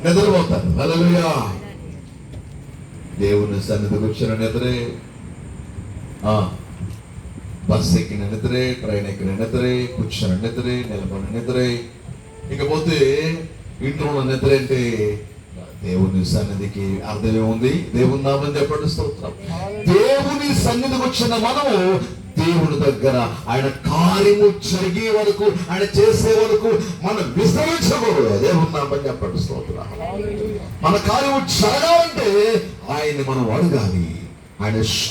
నిద్రపోతారు. హల్లెలూయా. దేవుని సన్నిధికి వచ్చిన నిద్రే, బస్ ఎక్కిన నిద్రే, ట్రైన్ ఎక్కిన నిద్రే, కూర్చున్న నిద్రే, నిలబడిన నిద్రే, ఇకపోతే ఇంట్లో ఉన్న నిద్ర అంటే దేవుని సన్నిధికి అర్థమే ఉంది. దేవుని నామని చెప్పండి, స్తోత్రం. దేవుని సన్నిధికి వచ్చిన మనము దేవుని దగ్గర ఆయన కార్యము జరిగే వరకు, ఆయన చేసే వరకు మనం విశ్రమించకూడదు. దేవుని నామని చెప్పండి, స్తోత్రం. మన కార్యము జరగాలంటే ఆయన మనం అడగాలి,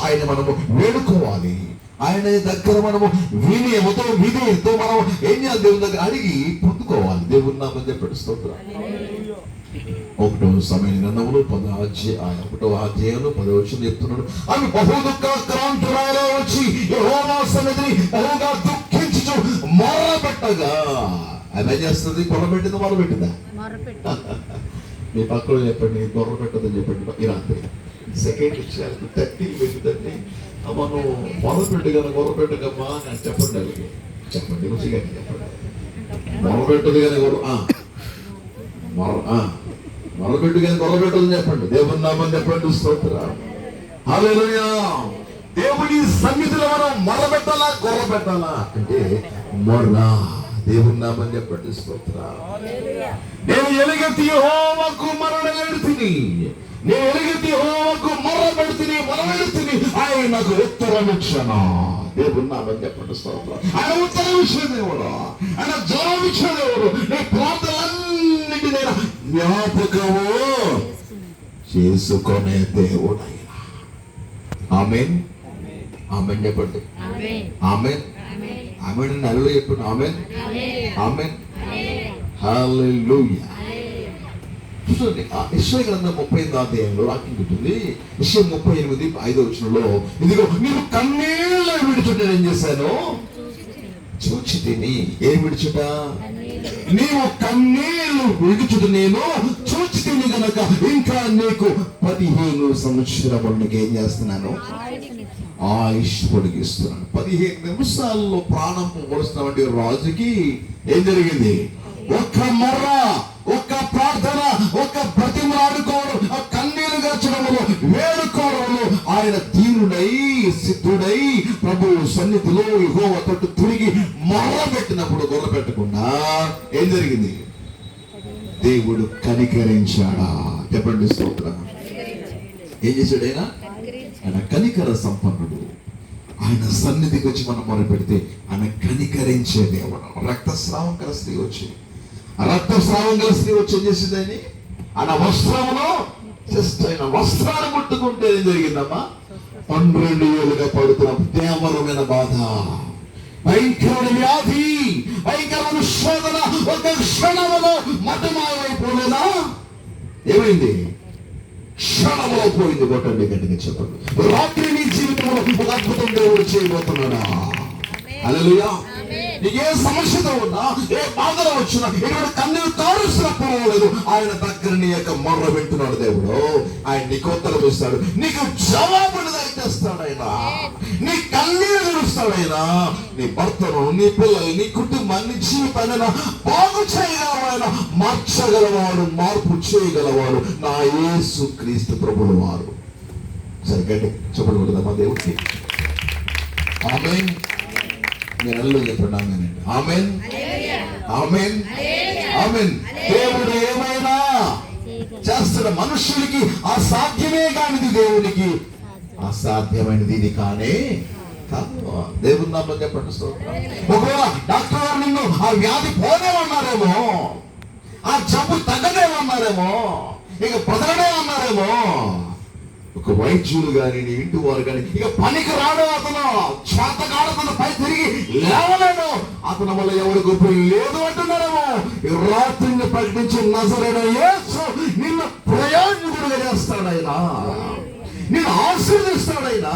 ఆయన మనము వేడుకోవాలి, ఆయన దగ్గర మనము విధేయతో మనం ఏం చేయాలి? దేవుని దగ్గర అడిగి పొందుకోవాలి. దేవుని నామని చెప్పండి, స్తోత్రం. 1వ సమూయేలు గ్రంథంలో 1వ అధ్యాయంలో 10వ వచనం చెప్తున్నాడు, ఆమె బహు దుఃఖాక్రాంతురాలై వచ్చి యెహోవా సన్నిధిని బహుగా దుఃఖించుచు మొరపెట్టగా, ఆమె ఏం చేస్తుంది? మొరపెట్టిందా? మొరపెట్టిందా? మీ పక్కన చెప్పండి, మొరపెట్టదని చెప్పండి. ఈ రాత్రి సెకండ్ ఇచ్చారు 30 పెట్టిందండి. మనం మొరపెట్టగమ్మా అని చెప్పండి. అలాగే చెప్పండి, రుచిగా చెప్పండి. మొరపెట్టదు కానీ మొరపెట్టు కానీ గొర్రపెట్టదని చెప్పండి. దేవుని నామని చెప్పండి, స్తోత్రం. హల్లెలూయా. దేవుని సన్నిధిలో మనం మొరపెట్టాలా, గొర్రెపెట్టాలా అంటే మొర్రా. దేవుని నామని చెప్పండి, స్తోత్రం. నేను ఎలుగెత్తి యెహోవాకు మొరపెడుతిని, నేను ఎలుగెత్తి యెహోవాకు మొరపెడుతిని, ఆయన నాకు ఉత్తరం ఇచ్చెను. దేవుని నామని చెప్పండి, స్తోత్రం. ఆయన ఉత్తరం ఇచ్చిన దేవుడు, ఆయన జవాబు ఇచ్చిన దేవుడు. నీ ప్రార్థనలన్నిటి నేను జ్ఞాపకము చేసుకునే దేవుడు ఆయన. ఆమేన్, ఆమేన్ చెప్పండి. ఆమేన్, ఆమేన్. నల్లు చెప్పండి. ఆమేన్, ఆమేన్. హల్లెలూయా. చూడండి, యెషయా గ్రంథం 38వ అధ్యాయంలో వాక్యం ఉంటుంది. యెషయా 38:5వ వచనంలో, ఇదిగో నీవు కన్నీళ్లు విడుచుట ఏం చేశాను? చూచి తిని. ఏం విడుచుట? నీవు కన్నీళ్లు విడుచుట నేను చూచి తిని గనక ఇంకా నీకు 15 సంవత్సరములకు ఏం చేస్తున్నాను? ఆయుష్ పొడిగిస్తున్నాను. 15 నిమిషాల్లో ప్రాణం పోలుస్తున్నటువంటి రాజుకి ఏం జరిగింది? ఒక్క మొర్ర, ఒక్క ప్రార్థన, ఒక్క బ్రతిమలాడుకోవడం, కన్నీరు గర్చడంలో, వేడుకోవడంలో ఆయన దీనుడై సిద్ధుడై ప్రభు సన్నిధిలో యెహోవా తట్టు తిరిగి మొర్ర పెట్టినప్పుడు గొర్రె పెట్టకుండా ఏం జరిగింది? దేవుడు కనికరించాడా? చెప్పండి, స్తోత్రం. ఏం చేశాడు ఆయన? ఆయన కనికర సంపన్నుడు. ఆయన సన్నిధికి వచ్చి మనం మొర పెడితే ఆయన కనికరించే దేవుడు. రక్తస్రావం గల స్త్రీ వచ్చి ఏం చేసిందని? ఆయన వస్త్రమును ఆయన వస్త్రాన్ని ముట్టుకుంటే ఏం జరిగిందమ్మా? 12 ఏళ్ళుగా పడుతున్న తీవ్రమైన బాధ, భయంకరమైన వ్యాధి, భయంకరమైన శోధన ఒక క్షణములో మతమాయమైపోలేదా? ఏమైంది? క్షణంలో పోయింది. కొట్టండి గట్టిగా చెప్పండి. రాత్రి నీ జీవితంలో ఒక అద్భుతం దేవుడు చేయబోతున్నాడా? హల్లెలూయా. నీకు ఏ సమస్యతో ఉన్నా, ఏ బాధలో వచ్చినా, ఎటువంటి కన్నీరు కారుస్తున్నా పర్వాలేదు, ఆయన దగ్గర నీ యొక్క మొర్ర వింటున్నాడు దేవుడు. ఆయన నీకు ఉత్తరం ఇస్తాడు, నీకు జవాబును దయచేస్తాడు ఆయన, నీ కన్నీరు తెరుస్తాడు ఆయన. నీ భర్తను, నీ పిల్లలు, నీ కుటుంబాన్ని, జీవితాన్ని బాగు చేయగలవాడు ఆయన, మార్చగలవాడు, మార్పు చేయగలవాడు నా యేసు క్రీస్తు ప్రభువు వారు. సరిగ్గా చెప్పకూడదమ్మా దేవుడికి. ఆమేన్. నేను అల్లు చెప్పండి. ఆమేన్, ఆమేన్, ఆమేన్. దేవుడు ఏమైనా చేస్తాడు. మనుషులకి అసాధ్యమే కానిది దేవునికి అసాధ్యమైనది ఇది కానే కాదు. దేవుని నామం చెప్పండి. ఒకవేళ డాక్టర్ గారు నిన్ను ఆ వ్యాధి పోనేమన్నారేమో, ఆ జబ్బు తగ్గదేమన్నారేమో, ఇక బతకడేమన్నారేమో, ఒక వైద్యులు కానీ నీ ఇంటి వారు కానీ ఇక పనికి రాడు, అతను చేతగాడు, పై తిరిగి లేవలేడు, అతని వల్ల ఎవరికి ఉపయోగం లేదు అంటున్నారేమో. రాత్రిని ప్రకటించి నజరేయుడైన యేసు నిన్ను ప్రయోజకుడిగా చేస్తాడైనా, నిన్ను ఆశీర్వదిస్తాడైనా.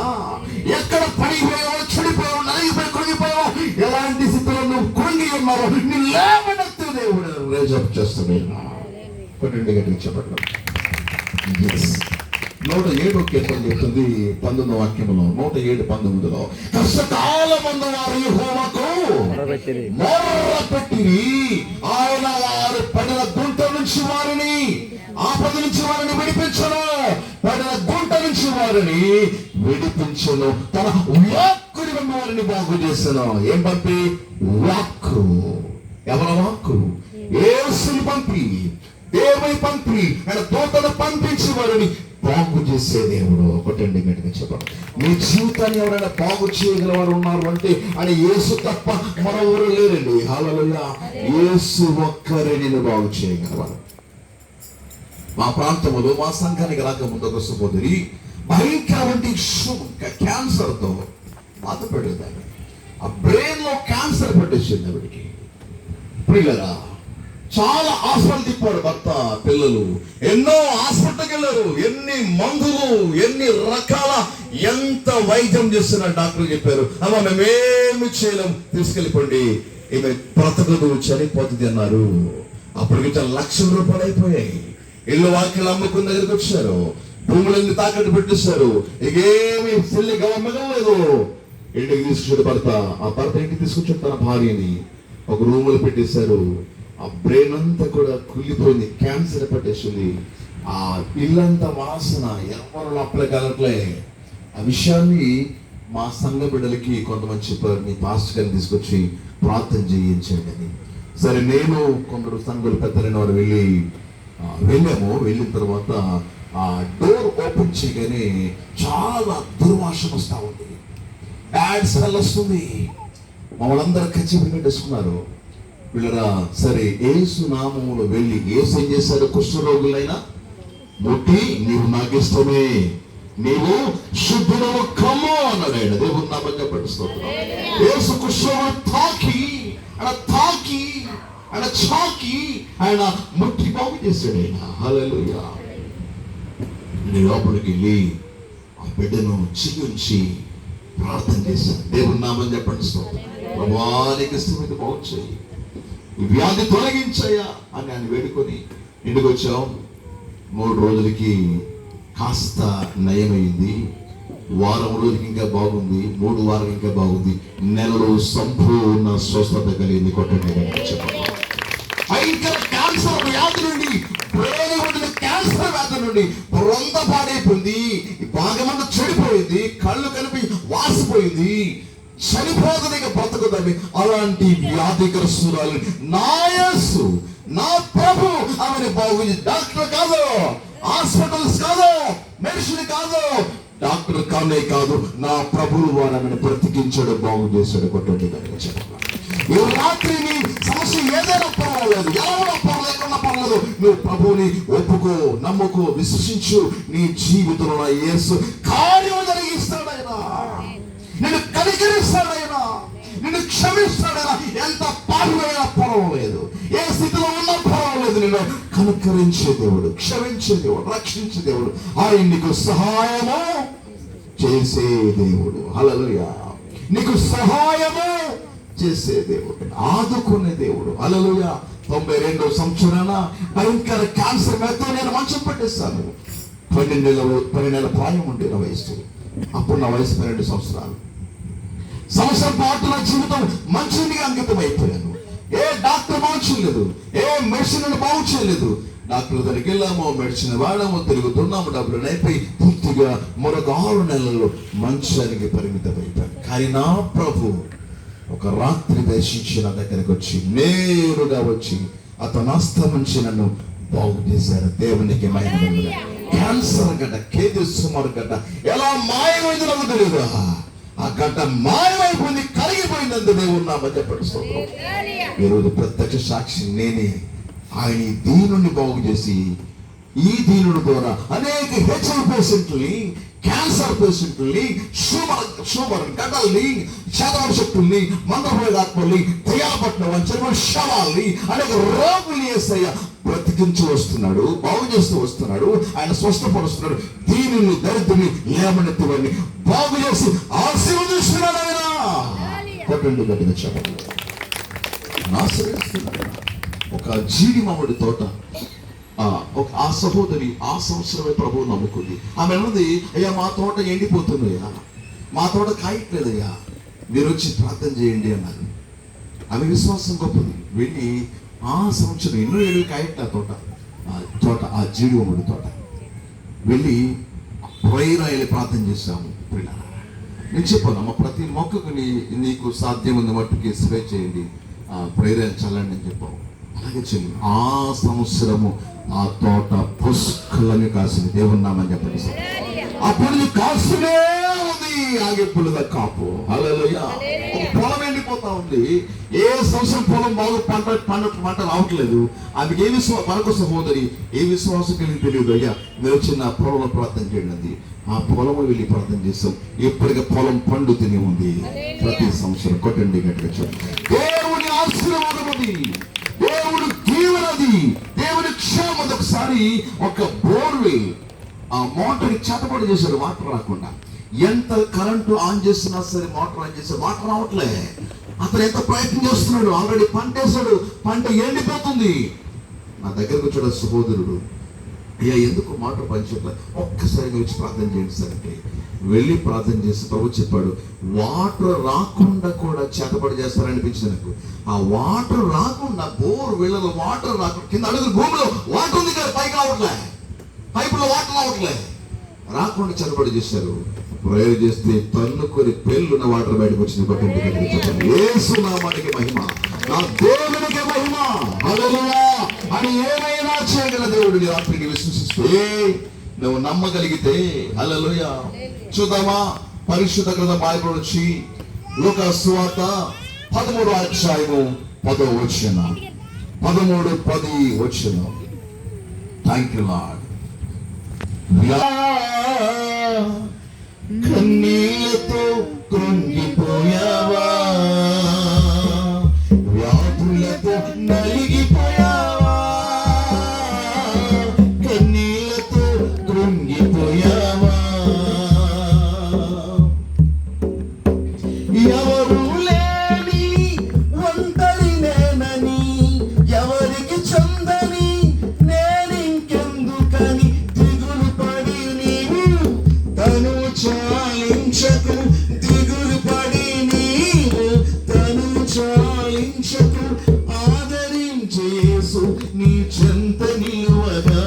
ఎక్కడ పడిపోయావో, చెడిపోయావో, నలిగిపోయి కృంగిపోయావో, ఎలాంటి స్థితిలో నువ్వు కృంగి ఉన్నావో, నీ లేవనెత్తి దేవుడు రేజప్ చేస్తాడైనా. కొట్టండి గట్టిగా చెప్పండి. 107వ కీర్తన చెప్తుంది 19వ వాక్యములో, 107:19లో, కష్టకాలమందు వారు యెహోవాకు మొర్రపెట్టిరి, ఆయన వారు పడిన గుంట నుంచి వారిని, ఆపద నుంచి వారిని విడిపించను, పడిన గుంట నుంచి వారిని విడిపించను, తన వాక్కుని వారిని బాగు చేశాను. ఏం పంపి? వాక్కు. ఎవరి వాక్కు? యేసుని పంపి, దేవుని పంపి, ఆయన దూతను పంపించి వారిని బాగు చేసే దేవుడు. ఒకటండి గట్టిగా చెప్పండి. మీ జీవితాన్ని ఎవరైనా బాగు చేయగలవారు ఉన్నారు అంటే ఆయన యేసు తప్ప మరెవరు లేరండి. హల్లెలూయా. యేసు ఒక్కరే నిన్ను బాగు చేయగలవారు. మా ప్రాంతంలో మా సంఘానికి రాకముందు ఒక సహోదరి భయంకరమైన క్యాన్సర్ తో బాధపడేదాన్ని. ఆ బ్రెయిన్ లో క్యాన్సర్ పట్టేసింది ఆవిడికి. పిల్లరా, చాలా హాస్పిటల్ తిప్పాడు భర్త, పిల్లలు ఎన్నో హాస్పిటల్కి వెళ్ళారు, ఎన్ని మందులు, ఎన్ని రకాల, ఎంత వైద్యం చేస్తున్నారు. డాక్టర్ చెప్పారు, అమ్మ మేమేమి చేయలేం, తీసుకెళ్ళిపోండి, ఈమె బ్రతకదు, చనిపోతుంది అన్నారు. అప్పటికి చాలా లక్షల రూపాయలు అయిపోయాయి. ఇల్లు వాకిలు అమ్ముకున్న దగ్గరికి వచ్చారు, భూములన్నీ తాకట్టు పెట్టేశారు. ఇకేమి చెల్లి గవర్నలేదు. ఇంటికి తీసుకొచ్చాడు భర్త. ఆ భర్త ఇంటికి తీసుకొచ్చాడు తన భార్యని. ఒక రూములు పెట్టేశారు. ఆ బ్రెయిన్ అంతా కూడా కుళ్ళిపోయింది, క్యాన్సర్ పట్టేసింది. ఆ ఇల్లంతా వాసన, ఎవరు లోపల కలట్లే. ఆ విషయాన్ని మా సంఘ బిడ్డలకి కొంతమంది చెప్పారు, మీ పాస్టర్ గారిని తీసుకొచ్చి ప్రార్థన చేయించండి అని. సరే, నేను కొందరు సంఘులు పెద్దలైన వారు వెళ్ళాము. వెళ్ళిన తర్వాత ఆ డోర్ ఓపెన్ చేయగానే చాలా దుర్వాసన వస్తూ ఉంది, బ్యాడ్ స్మెల్ వస్తుంది. మమ్మల్ందరూ ఖచ్చితంగా పెట్టేసుకున్నారు. వీళ్ళరా, సరే యేసు నామములో వెళ్ళి, యేసు ఏం చేశారు? కుష్ఠరోగులైనా ముట్టి, నీవు నాకు ఇష్టమే, నీవు శుద్ధుడవు కమ్ము అన్నాడు ఆయన. దేవుడు నామం పట్టిస్తున్నాడు. యేసు కుష్ఠరోగులు ఆయన చాకి ఆయన ముట్టి బాగు చేశాడు ఆయన. హల్లెలూయా. నేను లోపలికి వెళ్ళి ఆ బిడ్డను చిగురించి ప్రార్థన చేశాను. దేవుడు నామం పట్టిస్తున్నాడు. ప్రభానికి ఇష్టమైతే బాగు చేయి, ఈ వ్యాధి తొలగించాయా అని ఆయన వేడుకొని ఇంటికి వచ్చాం. 3 రోజులకి కాస్త నయమైంది. వారం రోజులకి ఇంకా బాగుంది, 3 వారాలు ఇంకా బాగుంది, నెలలో సంపూర్ణ స్వస్థత కలిగింది. కొట్టండి చెప్పండి. భయంకర క్యాన్సర్ వ్యాధి నుండి, క్యాన్సర్ వ్యాధి నుండి రొంద పాడైపోయింది, భాగమంతా చెడిపోయింది, కళ్ళు కలిపి వాసిపోయింది, చనిపోతనిక బ్రతకదని అలాంటి వ్యాధిగ్రస్తురాలు నా యేసు, నా ప్రభు ఆమెను బాగు. డాక్టర్ కాదు, హాస్పిటల్స్ కాదు, మెడిసిన్ కాదు, డాక్టర్ కానే కాదు, నా ప్రభువు వారు ఆమెను బ్రతికించాడు, బాగు చేశాడు. కొట్టండి చెప్పండి. ఈ రాత్రి నీ సమస్య ఏదైనా పర్వాలేదు, ఎలా పర్లేకున్నా పర్లేదు, నువ్వు ప్రభువుని ఒప్పుకో, నమ్ముకో, విశ్వసించు. నీ జీవితంలో నా యేసు కార్యం జరిగిస్తాడైనా, నిన్ను కనికరిస్తాడైనా, నిన్ను క్షమిస్తాడైనా. ఎంత పాపమైనా పర్వాలేదు, ఏ స్థితిలో ఉన్నా పర్వాలేదు, నిన్ను కనికరించే దేవుడు, క్షమించే దేవుడు, రక్షించే దేవుడు, ఆయన నీకు సహాయము చేసే దేవుడు. హల్లెలూయా. నీకు సహాయము చేసే దేవుడు, ఆదుకునే దేవుడు. హల్లెలూయా. 92వ సంవత్సరాన భయంకర క్యాన్సర్ మేతో నేను మంచం పట్టేస్తాను. 12 నెలల ప్రాయం ఉండే నా వయసు. అప్పుడు నా వయసు 12 సంవత్సరాలు. సంవత్సరం పాటు నా జీవితం మంచిగా అంకితం అయిపోయాను. ఏ డాక్టర్ బాగు చేయలేదు, ఏ మెడిసిన్ బాగు చేయలేదు. డాక్టర్ దగ్గరికి వెళ్ళాము, మెడిసిన్ వాడాము, తిరుగుతున్నాము, డబ్బులు అయిపోయి పూర్తిగా మరొక 6 నెలల్లో మంచానికి పరిమితం అయిపోయాను. కానీ నా ప్రభు ఒక రాత్రి దర్శించి నా దగ్గరికి వచ్చి, నేరుగా వచ్చి అతను అస్తమించి నన్ను బాగు చేశారు. దేవునికి మహిమ. క్యాన్సర్ గడ్డ, కేజీ సుమారు గడ్డ ఎలా మాయమైంది నాకు తెలియదు. ఆ గడ్డ మాయమైపోయింది, కరిగిపోయిందంత దేవుడు నా మధ్య పడుతుంది. ఈరోజు ప్రత్యక్ష సాక్షి నేనే. ఆయన దీనుని బాగు చేసి, ఈ దీనుడి ద్వారా అనేక హెచ్ఐవి పేషెంట్ని, క్యాన్సర్ పేషెంట్ని, షుగర్ గడ్డల్ని, శాతవంశక్తుల్ని, మందభోగాత్మల్ని, దయాపట్ల వంచన శవాల్ని, అనేక రోగుల్ని యేసయ్య బ్రతికించి వస్తున్నాడు, బాగు చేస్తూ వస్తున్నాడు. ఆయన స్వస్థపరుస్తున్నాడు. దీనిని, దరిద్రుని, లేమనెత్తివన్నీ బాగు చేసి ఆశీర్వదిస్తున్నాడు ఆయన. కొట్టండి గట్టిగా చెప్పండి. ఆశీర్వదిస్తున్నాడు. ఒక జీడి మామిడి తోట, ఆ సహోదరి ఆ సంవత్సరమే ప్రభువు నమ్ముకుంది. ఆమె అన్నది, అయ్యా మా తోట ఎండిపోతుందయ్యా, మా తోట కాయట్లేదయ్యా, మీరు వచ్చి ప్రార్థన చేయండి అన్నారు. ఆమె విశ్వాసం గొప్పది. వెళ్ళి ఆ సంవత్సరం ఎన్నో ఏళ్ళు కాయట్ల తోట ఆ జీడిగుమ్మడి తోట వెళ్ళి ప్రేయర్ వెళ్ళి ప్రార్థన చేశాము. నేను చెప్పాను, ప్రతి మొక్కకు నీకు సాధ్యం ఉంది మట్టుకి స్ప్రే చేయండి, ప్రేయర్ చల్లండి అని చెప్పాము. అలాగే చెల్లి ఆ సంవత్సరము ఆ తోట పుష్కలని కాసింది. దేవుని నామని చెప్పండి. అప్పుడు కాసునే ఉంది ఆగిపోలేదా కాపు. హల్లెలూయా. పొలం ఎండిపోతా ఉంది. ఏ సంవత్సరం పొలం బాగా పంట రావట్లేదు. ఆమెకి ఏ విశ్వాసం, మనకు సహోదరి ఏ విశ్వాసం కలిగి తెలియదు. అయ్యా మీరు వచ్చిన పొలంలో ప్రార్థన చేయండి. ఆ పొలంలో వెళ్ళి ప్రార్థన చేస్తాం. ఇప్పటికే పొలం పండు తిని ఉంది. ప్రతి సంవత్సరం కొట్టండి గట్టిగా చూడండి. దేవుని ఆశీర్వాదం అది, దేవుడు దీవెనది, దేవుని క్షేమం. ఒకసారి ఒక బోర్వెల్ ఆ మోటార్ చేతపడి చేశాడు వాటర్ రాకుండా. ఎంత కరెంటు ఆన్ చేసినా సరే మోటార్ ఆన్ చేశాడు, వాటర్ రావట్లే. అతను ఎంత ప్రయత్నం చేస్తున్నాడు. ఆల్రెడీ పంట వేసాడు, పంట ఎండిపోతుంది. నా దగ్గరకు వచ్చాడు సహోదరుడు, అయ్యా ఎందుకు మోటార్ పనిచేయట్లే, ఒక్కసారి వచ్చి ప్రార్థన చేయండి సార్ అంటే వెళ్ళి ప్రార్థన చేసి ప్రభు చెప్పాడు, వాటర్ రాకుండా కూడా చేతపడి చేస్తారనిపించింది నాకు. ఆ వాటర్ రాకుండా బోర్ వీళ్ళలో వాటర్ రాకుండా కింద అడుగులు భూమిలో వాటర్ ఉంది కదా, పైకి రావట్లే, పైపులో వాటర్ రావట్లే, రాకుండా చేతపడి చేశారు. ప్రేయర్ చేస్తే తన్నుకొని పెళ్ళున్న వాటర్ బయటకు వచ్చింది. బట్టి యేసు నామానికి మహిమ, నా దేవునికి మహిమ. హల్లెలూయా. అని ఏమైనా చేయగల దేవుడు రాత్రికి విశ్వసిస్తే నువ్వు నమ్మగలిగితే. హల్లెలూయా. చూద్దామా పరిశుద్ధ గ్రంథం బైబిల్ నుంచి లూకా సువార్త 13వ అధ్యాయము 10వ వచనం. 13:10 వచనం. Thank you lord. కన్నీళ్లతో కృంగిపోయావా, వ్యాధులతో నలిగిపోయావా, కన్నీళ్లతో కృంగిపోయావా, ఎవరు లేని ఒంటరి నేనని, ఎవరికి చందని నేనింకెందుకని దిగులు పడి నీవు తను చాలించకు, దిగులు పడి నీవు తను చాలించకు, ఆదరించే యేసు నీ చెంత నిలువగా,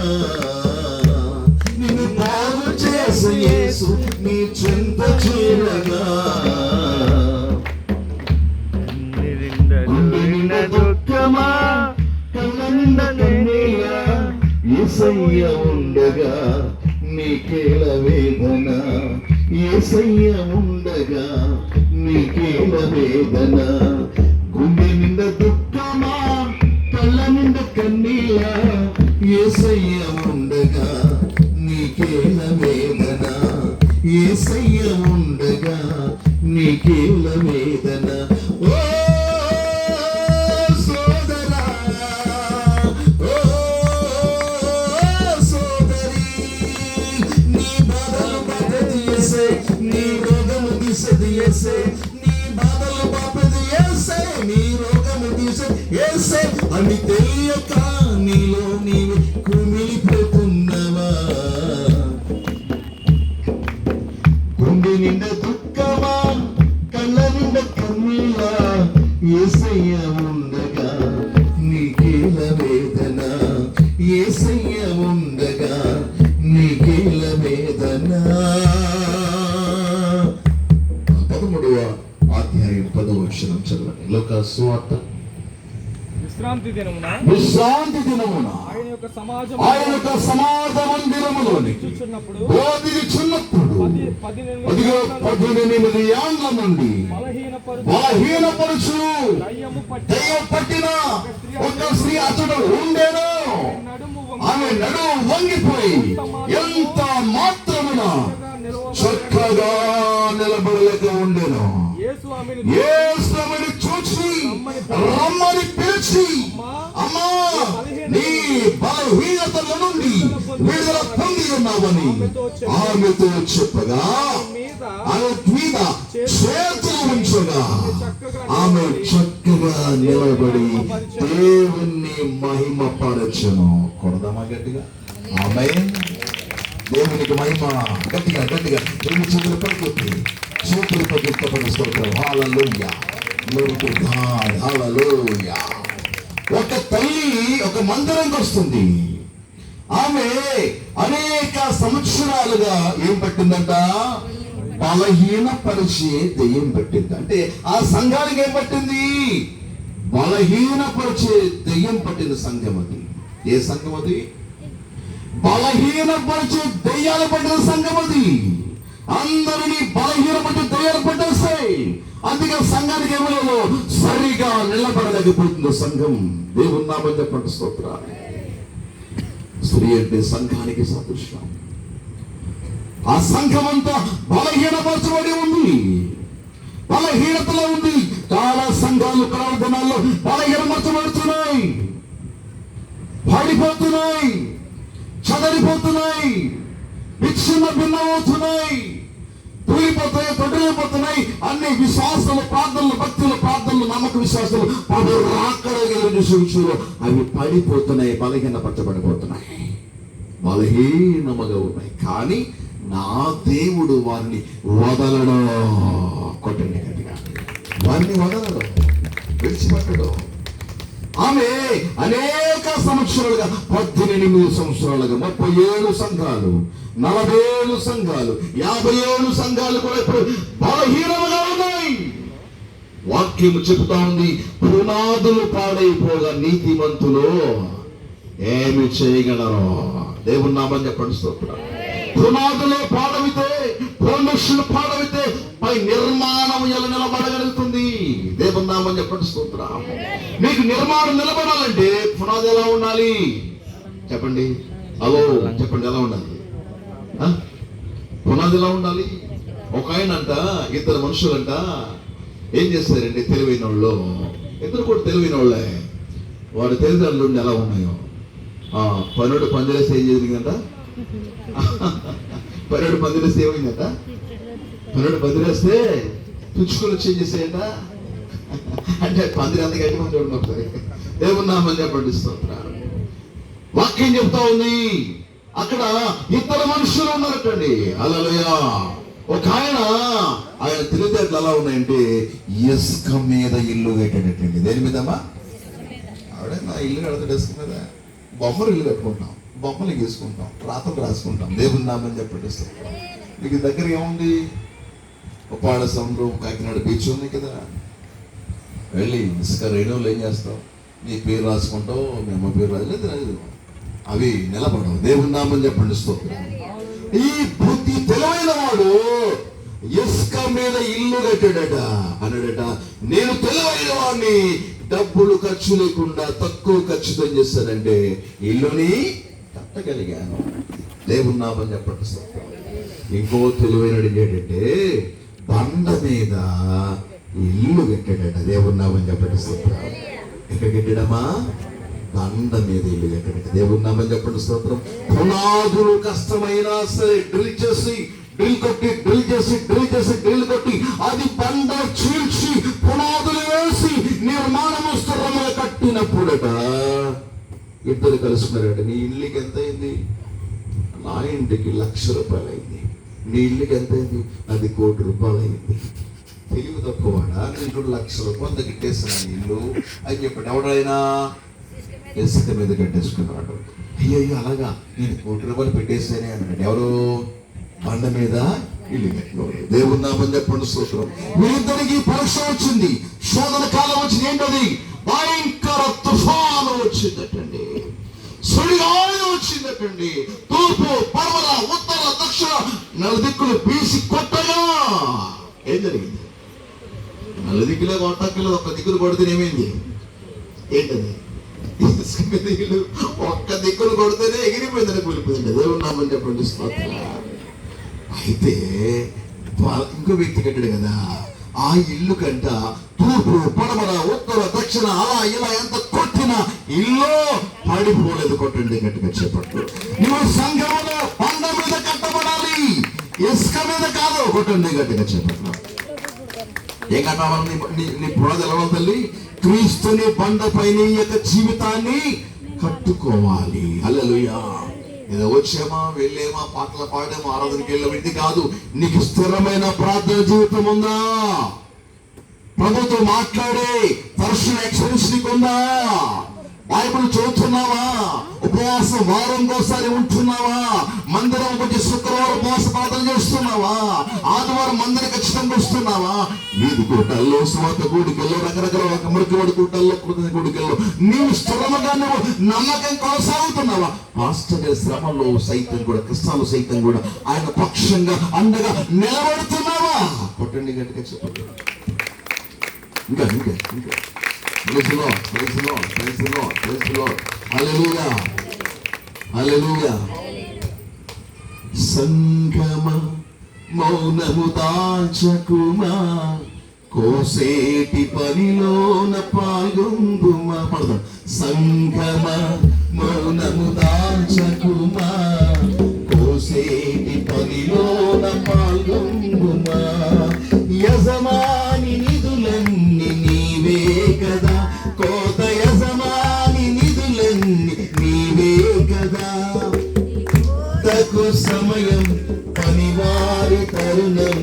నిన్ను బాగు చేసే యేసు నీ చెంత చేరగా. దుఃఖమా కళ్ళ కన్నీలా, యేసయ్య ఉండగా నీకేల వేదన, యేసయ్య ఉండగా నీకేల వేదన. గుండె నిండా దుఃఖమా కళ్ళ నిండా కన్నీలా, యేసయ్య ఉండగా నీకేల వేదన, యేసయ్య ఉండగా నీకేల వేదన. ఓ సోదరా, ఓ సోదరి, నీ బాధలు బాపది యేసే, నీ రోగము తీసేది యేసే, నీ బాధలు బాపది యేసే, నీ రోగము తీసేది యేసే అని తెలియక నీలో నీవు కుమిలిపోతున్నవా. గుండె నిండా దుఃఖమా కళ్ళ నిండా కన్నీలా, యేసయ్య ఉండగా నీకేల వేదన, యేసయ్య ఉండగా నీకేల వేదన. 13వ అధ్యాయం 10వ వచనం చదవండి. లూకా సువార్త. విశ్రాంతి దినమున ఆయన యొక్క సమాజ మందిరములోని బోధించుచున్నప్పుడు 18 ఏండ్ల నుండి బలహీనపరుచు దయ్యం పట్టిన ఒక స్త్రీ అతడు ఉండేను. ఆమె నడుము వంగిపోయి ఎంత మాత్రమున చక్కగా నిలబడలేక ఉండేను. యేసు ఆమెను చూచి రమ్మని పిలిచి, అమ్మా నీ బలహీనతల నుండి విడుదల పొంది ఉన్నావని ఆమెతో చెప్పగా, ఆమె మీద చేతులు ఉంచగా ఆమె చక్కగా నిలబడి దేవుణ్ణి మహిమ పరచను. కొడదామా గట్టిగా? ఆమేన్. దేవునికి మహిమ. గట్టిగా గట్టిగా రెండు చేతులు పైకొత్తి, చేతులు పైకి స్తోత్రం. Hallelujah. Glory to God. Hallelujah. ఒక తల్లి ఒక మందిరంకి వస్తుంది. ఆమె అనేక సంవత్సరాలుగా ఏం పట్టిందంట? బలహీనపరిచే దెయ్యం పట్టింది. అంటే ఆ సంఘానికి ఏం పట్టింది? బలహీనపరిచే దెయ్యం పట్టిన సంఘం అది. ఏ సంఘం అది? బలహీనపరిచే దెయ్యాలు పట్టిన సంఘం అది. అందరినీ బలహీనపరిచే దెయ్యాలు పట్టేస్తాయి. అందుకే సంఘానికి ఏమో సరిగా నిలబడలేకపోతుంది సంఘం. దేవుని నామం చెప్పండి స్తోత్రాలు. స్త్రీ అంటే సంఘానికి సదృశ్యం. ఆ సంఘం అంతా బలహీనపరచబడి ఉంది, బలహీనతలో ఉంది. చాలా సంఘాలు ప్రార్థనల్లో బలహీనపరచబడుతున్నాయి, పడిపోతున్నాయి, చదరిపోతున్నాయి, విచ్ఛిన్న భిన్నమవుతున్నాయి, తూలిపోతాయి, తొడలిపోతున్నాయి. అన్ని విశ్వాసాలు, ప్రార్థనలు, భక్తులు, ప్రార్థనలు, నమ్మక విశ్వాసాలు విషయంలో అవి పడిపోతున్నాయి, బలహీనపరచబడిపోతున్నాయి, బలహీనముగా ఉన్నాయి. కానీ నా దేవుడు వారిని వదలడు. కొట్టండి గట్టిగా. వారిని వదలడు, విడిచిపెట్టడు. ఆమె అనేక సంవత్సరాలుగా 18 సంవత్సరాలుగా 37 సంఘాలు, 47 సంఘాలు, 57 సంఘాలు కూడా ఇప్పుడు బలహీనముగా ఉన్నాయి. వాక్యము చెబుతా ఉంది, పునాదులు పాడైపోగా నీతిమంతులు ఏమి చేయగలరు? దేవుని నామం చెప్పండి స్తోత్రం. పునాదులే పాడవితే, ఫౌండేషన్ పాడవితే పై నిర్మాణం ఎలా నిలబడగలుగుతుంది? దేవుని నామం చెప్పండి స్తోత్రం. మీకు నిర్మాణం నిలబడాలంటే పునాది ఎలా ఉండాలి చెప్పండి? హలో చెప్పండి, ఎలా ఉండాలి? పునాది ఎలా ఉండాలి? ఒక ఆయన అంట, ఇద్దరు మనుషులంట ఏం చేస్తారండి? తెలివైన వాళ్ళు, ఇద్దరు కూడా తెలివైన వాళ్ళే. వాడు తెలివితేటలు ఎలా ఉన్నాయో, పనుడు పందిరేసి ఏం జరిగిందంట? పనుడు పందిరేస్తే ఏమైందట? పనుడు పందిరేస్తే పుచ్చుకొని వచ్చి ఏం చేసేయంట అంటే పందిరి అంత గట్టి మంది చూడండి ఒకసారి. దేవుని నామం చెప్పండి స్తోత్రం. వాక్యం చెప్తా ఉంది, అక్కడ ఇద్దరు మనుషులు ఉన్నారటండి. హల్లెలూయా. ఒక ఆయన తెలివితేటలు ఎలా ఉన్నాయంటే ఇసుక మీద ఇల్లు కట్టాడటండి. దేని మీదమ్మా? ఆవిడ నా ఇల్లు కడతాడు ఇసుక మీద. బొమ్మలు ఇల్లు కట్టుకుంటాం, బొమ్మలు గీసుకుంటాం, రాతలు రాసుకుంటాం. దేవుని నామని చెప్పండి. మీకు దగ్గర ఏముంది? ఉప్పాడ సముద్రం, కాకినాడ బీచ్ ఉంది కదా. వెళ్ళి ఇసుక రేణువులు ఏం చేస్తావు? నీ పేరు రాసుకుంటావు, మీ అమ్మ పేరు రాజలేదు, అవి నిలబడవు. దేవుని నామని చెప్పండి స్తోత్రం. ఈ బుద్ధి తెలివైన వాడు ఇసుక మీద ఇల్లు కట్టాడట. అన్నాడట, నేను తెలివైన వాడిని, డబ్బులు ఖర్చు లేకుండా తక్కువ ఖర్చుతో చేస్తానంటే ఇల్లుని కట్టగలిగాను. దేవుని నామం చెప్పండి స్తోత్రం. ఇంకో తెలివైనడు ఏంటంటే బండ మీద ఇల్లు కట్టాడట. దేవుని నామం చెప్పండి స్తోత్రం. ఎక్కడ కట్టాడమ్మా? బండ మీద ఇల్లు కట్టాడట. దేవుని నామం చెప్పండి స్తోత్రం. పునాదులు కష్టమైనా సరే డ్రిల్ చేసి, డ్రిల్ కొట్టి, డ్రిల్ చేసి, డ్రిల్ చేసి, డ్రిల్ కొట్టి అది బండ చీల్చి పునాదులు వేసి నిర్మాణము స్థిరంగా కట్టినప్పుడట ఇద్దరు కలుసుకున్నారట. నీ ఇల్లుకి ఎంత అయింది? నా ఇంటికి ₹1,00,000 అయింది. నీ ఇల్లుకి ఎంత అయింది? అది ₹1,00,00,000 అయింది. తెలివి తక్కువడా? నేను ₹1,00,000 కట్టేసాను ఇల్లు అని చెప్పాడు. ఎవడైనా ఇసుక మీద కట్టేసుకున్నాడు. అయ్యో అలాగా, నేను ₹1,00,000 పెట్టేసానే అన్నాడు. ఎవరు? బండ మీద ఇల్లు కట్టినవాడు. దేవుని నామం చెప్పండి స్తోత్రం. వీరిద్దరికి పరీక్ష వచ్చింది, శోధన కాలం వచ్చింది. ఏంటది? భయంకర తుఫాను వచ్చిందటండి, సుడిగాలి వచ్చిందటండి. తూర్పు, పడమర, ఉత్తర, దక్షిణ నలుదిక్కులు బీసి కొట్టగా ఏం జరిగింది? నలుదిక్కులే కొట్టక్కలేదు, ఒక్క దిక్కులు కొడితే ఏమైంది? ఏంటది? ఇసుక మీద ఇల్లు ఒక్క దిక్కులు కొడితేనే ఎగిరిపోయిందని కూలిపోయింది. దేవుని నామం చెప్పండి స్తోత్రం. అయితే ఇంకో వ్యక్తి కట్టాడు కదా, ఆ ఇల్లు కంట తూర్పు, పడమర, ఉత్తర, దక్షిణ అలా ఇలా ఎంత కొట్టినా ఇల్లు పడిపోలేదు. కొట్టండి గట్టిగా చెప్పట్టు. నువ్వు సంఘంలో బండ మీద కట్టబడాలి, ఇసుక మీద కాదు. కొట్టండి గట్టిగా చెప్పట్టు. ఏం కట్టాలని నీ పునాది ఎలా తల్లి? క్రీస్తుని బండపై నీ యొక్క జీవితాన్ని కట్టుకోవాలి. హల్లెలూయా. ఏదో వచ్చామా, వెళ్ళేమా, పాటలు పాడామా, ఆరాధనకి వెళ్ళాము, ఇది కాదు. నీకు స్థిరమైన ప్రార్థన జీవితం ఉందా? ప్రభుత్వం మాట్లాడే పర్సనల్ ఎక్స్పీరియన్స్ నీకు ఉందా? బైబిల్ చదువుతున్నావా? ఉపవాసం వారంకోసారి ఉంటున్నావా? మందిరం వచ్చి శుక్రవారం ఉపవాస ప్రార్థన చేస్తున్నావా? ఆదివారం మందిరం ఖచ్చితంగా వస్తున్నావా? వీధి కూటల్లో, స్వాత గుడికెళ్ళో, రకరకాల మురికి కూటల్లో, గుడికెళ్ళో నీవు స్థిరముగా నువ్వు నమ్మకం కొనసాగుతున్నావా? పాస్టర్ శ్రమలో సైతం కూడా, కష్టాలు సైతం కూడా ఆయన పక్షంగా అండగా నిలబడుతున్నావా? కొట్టండి గట్టిగా చెప్పండి. ఇంకా ఇంకా ఇంకా Praise the Lord, praise the Lord, praise the Lord, praise the Lord. Hallelujah, hallelujah. సంగమ మౌనము దాచకుమా, కోసేటి పనిలోన పాల్గొందుమా. పడదాం. సంగమ మౌనము దాచకుమా, కోసేటి పనిలోన పాల్గొందుమా. యజమాని నిధులన్నీ నీవే కదా, కోత యజమాని నిధులన్నీ నీవే కదా. తగు సమయం పనివారి తరుణం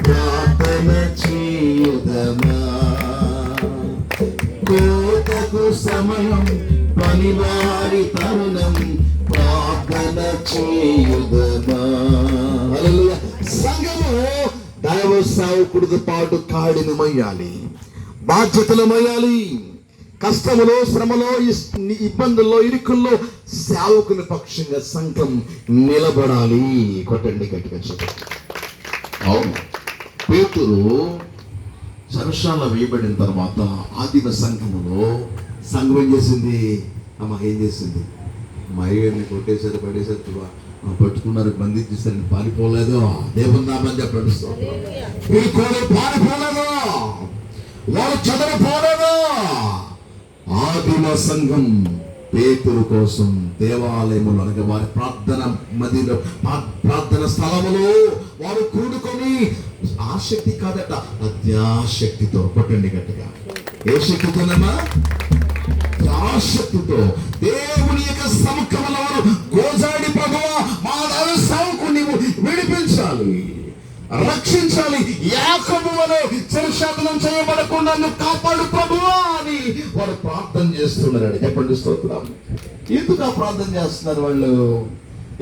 ప్రార్థన చేయుదమా. కోతకు సమయం పనివారి తరుణం ప్రార్థన చేయుదమా. హల్లెలూయా. సంఘము దైవ సేవకుడితో పాటు కాడిని మొయ్యాలి, బాధ్యతలు మొయ్యాలి. కష్టములో, శ్రమలో, ఇబ్బందుల్లో, ఇరుకుల్లో సేవకుని పక్షంగా సంఘం నిలబడాలి. కొట్టండి గట్టిగా చెప్పండి. అవును, పేతురు చెరసాల వేయబడిన తర్వాత ఆదిమ సంఘములో సంఘం ఏం చేసింది? ఏం చేసింది? మయ్యని కొట్టేసారు, పడేసారు, పట్టుకున్నారు, బంధించేసారని పారిపోలేదు. దేవుని నామని చెప్పండి. పారిపోలేదు, వారు చదవపోలేదు. ఆదిమ సంఘం పేతురు కోసం దేవాలయములు అనగా వారి ప్రార్థన మదిలో, ప్రార్థన స్థలములో వారు కూడుకొని ఆసక్తి కాదట, అత్యాశక్తితో. కొట్టండి గట్టిగా. ఏ శక్తితోనమ్మా? ఆసక్తితో దేవుని యొక్క సముఖంలో వారు గోజాడి, ప్రభువా మా దైవ సేవకుని విడిపించాలి, రక్షించాలి, యాకోబు వలె చెరసాదనం చేయబడకుండా నువ్వు కాపాడు ప్రభువా అని వారు ప్రార్థన చేస్తున్నారండి. చెప్పండి స్తోత్రం. ఎందుకు ఆ ప్రార్థన చేస్తున్నారు వాళ్ళు?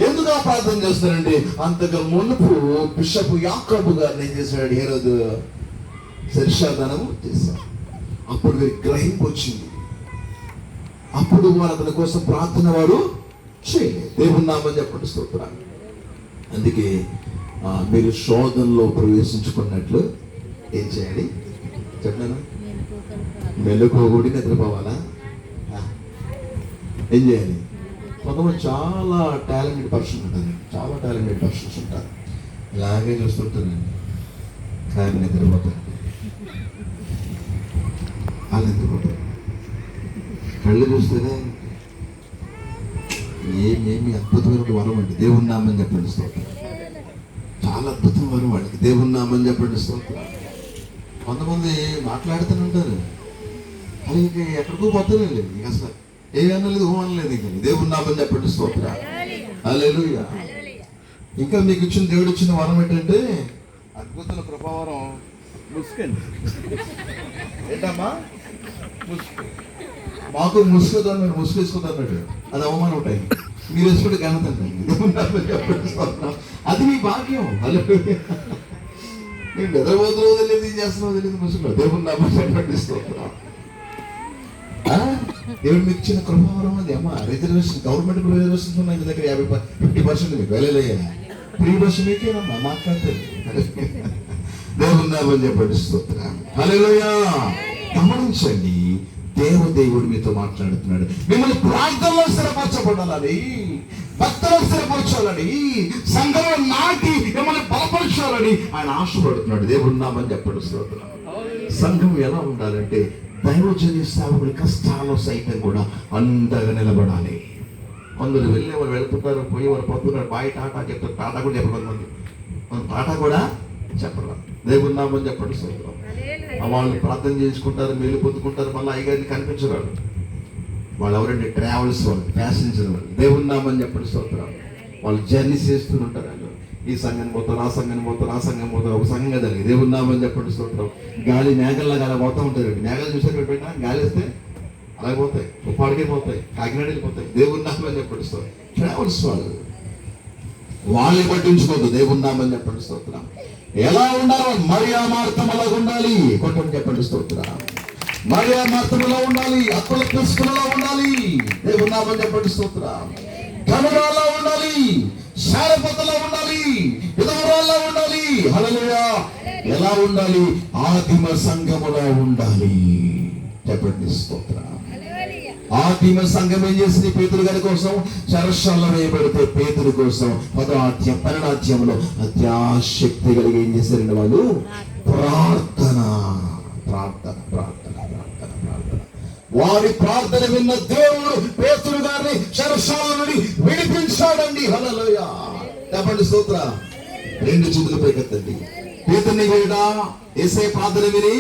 ఎందుకు ఆ ప్రార్థన చేస్తున్నారండి? అంతకు మునుపు బిషప్ యాకోబు గారిని ఏం చేశాడు? హేరోదు చెరసాదనము చేశాడు. అప్పుడు వీరికి గ్రహింపు వచ్చింది. అప్పుడు వారు అతని కోసం ప్రార్థన వారు చేయలేదు. దేవుని నామని చెప్పండి స్తోత్రం. అందుకే మీరు శోధనలో ప్రవేశించుకున్నట్లు ఏం చేయాలి చెప్పాను? మెలకువగూడి నిద్రపోవాలా? ఏం చేయాలి? కొంతమంది చాలా టాలెంటెడ్ పర్సన్ ఉంటారు, చాలా టాలెంటెడ్ పర్సన్స్ ఉంటారు. ఇలాగే చూస్తుంటారండి, కానీ నిద్రపోతారు. వాళ్ళు నిద్రపోతారు. కళ్ళు చూస్తేనే ఏమేమి అద్భుతమైన వరం అండి. దేవుని నామని చెప్పండి స్తోత్రం. చాలా అద్భుతం వరం వాళ్ళకి. దేవుని నామని చెప్పండి స్తోత్రం. కొంతమంది మాట్లాడుతూనే ఉంటారు, అది ఇంక ఎక్కడికో పోతూనే లేదు, ఇంక అసలు ఏ అనలేదు, హో అనలేదు. ఇంక దేవుని నామని చెప్పండి స్తోత్రం. హల్లెలూయా. ఇంకా మీకు ఇచ్చిన దేవుడు ఇచ్చిన వరం ఏంటంటే అద్భుతాల కృపావరం. ముసుకండి ఏంటమ్మా? ముసుకు. మాకు ముసుగు అన్నాడు, ముసుగు వేసుకుంటాడు. అది అవమానం ఉంటాయి. మీరు వేసుకుంటే కనతండి. అది మీ భాగ్యం. నేను నిద్రపోతున్నా తెలియదు, ఏం చేస్తున్నావు తెలియదు. ముసుగులో దేవుని నామని పట్టిస్తున్నాం. దేవుడు మీకు ఇచ్చిన కృపావరం అది. అమ్మా రిజర్వేషన్, గవర్నమెంట్ రిజర్వేషన్స్ ఉన్నాయి మీ దగ్గర. 50% మీకు వెళ్ళలేయా? ఫ్రీ బస్సు మీకేనమ్మా, మాట్లాడతారు. దేవుని నామని చెప్పండి స్తోత్రం. హల్లెలూయా. గమనించండి, దేవుడు మీతో మాట్లాడుతున్నాడు. మిమ్మల్ని ప్రార్థనలో స్థిరపరచబడాలని, భక్తులు స్థిరపరచాలని, సంఘంలో నాటి మిమ్మల్ని బలపరచాలని ఆయన ఆశపడుతున్నాడు. దేవుడు నామని చెప్పండి స్తోత్రం. సంఘం ఎలా ఉండాలంటే దైవజన సేవకుడి కష్టాలు సైతం కూడా అంతగా నిలబడాలి. కొందరు వెళ్ళేవారు వెళ్తుంటారు, పోయేవారు పోతున్నారు, బాయ్ టాటా చెప్తారు. టాటా కూడా చెప్పరు కొంతమంది, టాటా కూడా చెప్పరు. దేవుని నామని చెప్పండి స్తోత్రం. వాళ్ళు ప్రార్థన చేసుకుంటారు, మేలు పొందుకుంటారు, మళ్ళీ అయ్యగారిని కనిపించరాడు. వాళ్ళు ఎవరంటే ట్రావెల్స్ వాళ్ళు, ప్యాసింజర్ వాళ్ళు. దేవుని నామని చెప్పండి స్తోత్రం. వాళ్ళు జర్నీస్ చేస్తుంటారు. వాళ్ళు ఈ సంఘం పోతారు, ఆ సంఘం పోతారు, ఆ సంఘం పోతారు, ఒక సంఘంగా జరిగింది. దేవుని నామని చెప్పండి స్తోత్రం. గాలి మేఘల్లాగా అలా పోతూ ఉంటారు. మేఘాలు చూసారు పెట్టినా గాలి వస్తే అలాగే పోతాయి, ఉప్పాడికి పోతాయి, కాకినాడకి పోతాయి. దేవుని నామని చెప్పండి స్తోత్రం. ట్రావెల్స్ వాళ్ళని పట్టించుకోవద్దు. దేవుని నామని చెప్పండి స్తోత్రం. ఎలా ఉండాలి? మరియా మార్తం అలాగ ఉండాలి. కొట్టని చెప్పండి స్తోత్రం. మరియా మార్తములో ఉండాలి, అప్పుల క్రిస్తులలో ఉండాలి. దేవుని నామని చెప్పండి స్తోత్రం. కనురాల్లో ఉండాలి, శారపతలో ఉండాలి, విధవరాల్లో ఉండాలి. హల్లెలూయా. ఎలా ఉండాలి? ఆదిమ సంఘములో ఉండాలి. చెప్పండి స్తోత్రం. ఆదిమ సంఘం ఏం చేసింది? పేతురు గారి కోసం చెరసాలలో వేయబడితే పేతురు కోసం 12వ అత్యాశక్తి కలిగి ఏం చేశారండి వాళ్ళు? ప్రార్థన ప్రార్థన ప్రార్థన ప్రార్థన ప్రార్థన. వారి ప్రార్థన విన్న దేవుడు పేతురు గారిని చెరసాల నుండి విడిపించాడండి. హల్లెలూయా. చెప్పండి స్తోత్రం. 2 చేతులు పైకెత్తండి. పేతురుని వీడా యేసయ్య ప్రార్థన విని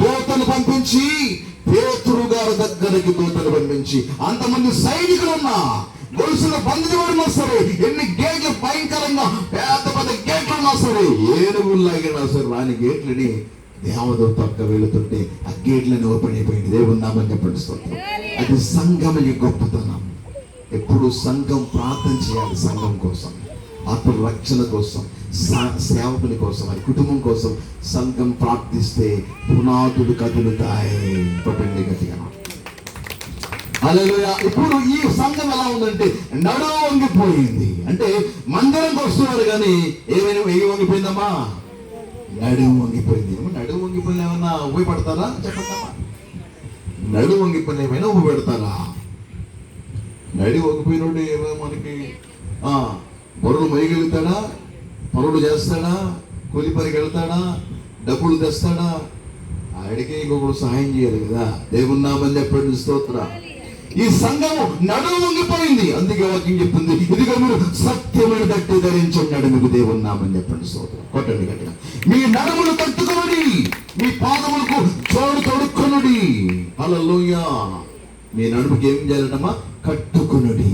దూతను పంపించి, పేతురు గారి దగ్గరికి దూతను పంపించి, అంతమంది సైనికులు ఉన్నా, గొలుసుల బంధువులున్నా సరే, ఎన్ని గేట్లు భయంకరంగా పెద్ద పెద్ద గేట్లు ఉన్నా సరే, ఏనుగుల్లాగినా సరే రాని గేట్లని దేవదూత అక్క వెళుతుంటే ఆ గేట్లని ఓపెన్ అయిపోయింది. దేవుని నామని చెప్పండి స్తోత్రం. అది సంఘం గొప్పతనం. ఎప్పుడు సంఘం ప్రార్థన చేయాలి. సంఘం కోసం, ఆత్మ రక్షణ కోసం, సేవకుని కోసం, అది కుటుంబం కోసం సంఘం ప్రార్థిస్తే పునాదులు కదులుతాయి. కొట్టండి గట్టిగా. హల్లెలూయా. ఇప్పుడు ఈ సంఘం ఎలా ఉందంటే నడుము వంగిపోయింది. అంటే మందిరంకి వస్తున్నారు కానీ ఏమైనా వంగిపోయిందమ్మా? నడుము వంగిపోయింది. నడుము వంగిపోయిన ఏమన్నా ఉపయోగపడతారా? చెప్పండమ్మా. నడుము వంగిపోయిన ఏమైనా ఉపయోగపడతారా? నడి వంగిపోయినోడు ఏమో మనకి బొర్రలు మొయ్యగలుగుతాడా? పనులు చేస్తాడా? కూలి పనికి వెళ్తాడా? డబ్బులు తెస్తాడా? ఆడికి ఇంకొకరు సహాయం చేయాలి కదా. దేవుని నామని చెప్పండి స్తోత్రం. ఈ సంఘము నడుము వంగిపోయింది. అందుకే వాక్యం చెప్తుంది, ఇదిగో మీరు సత్యమైన దట్టి ధరించండి. మీకు దేవుని నామని చెప్పండి స్తోత్రం. కొట్టండి గట్టిగా. మీ నడుములు కట్టుకొనుడి, మీ పాదములకు చోడు తొడుక్కొనుడి. హల్లెలూయా. మీ నడుముకి ఏం చేయాలమ్మా? కట్టుకొనుడి.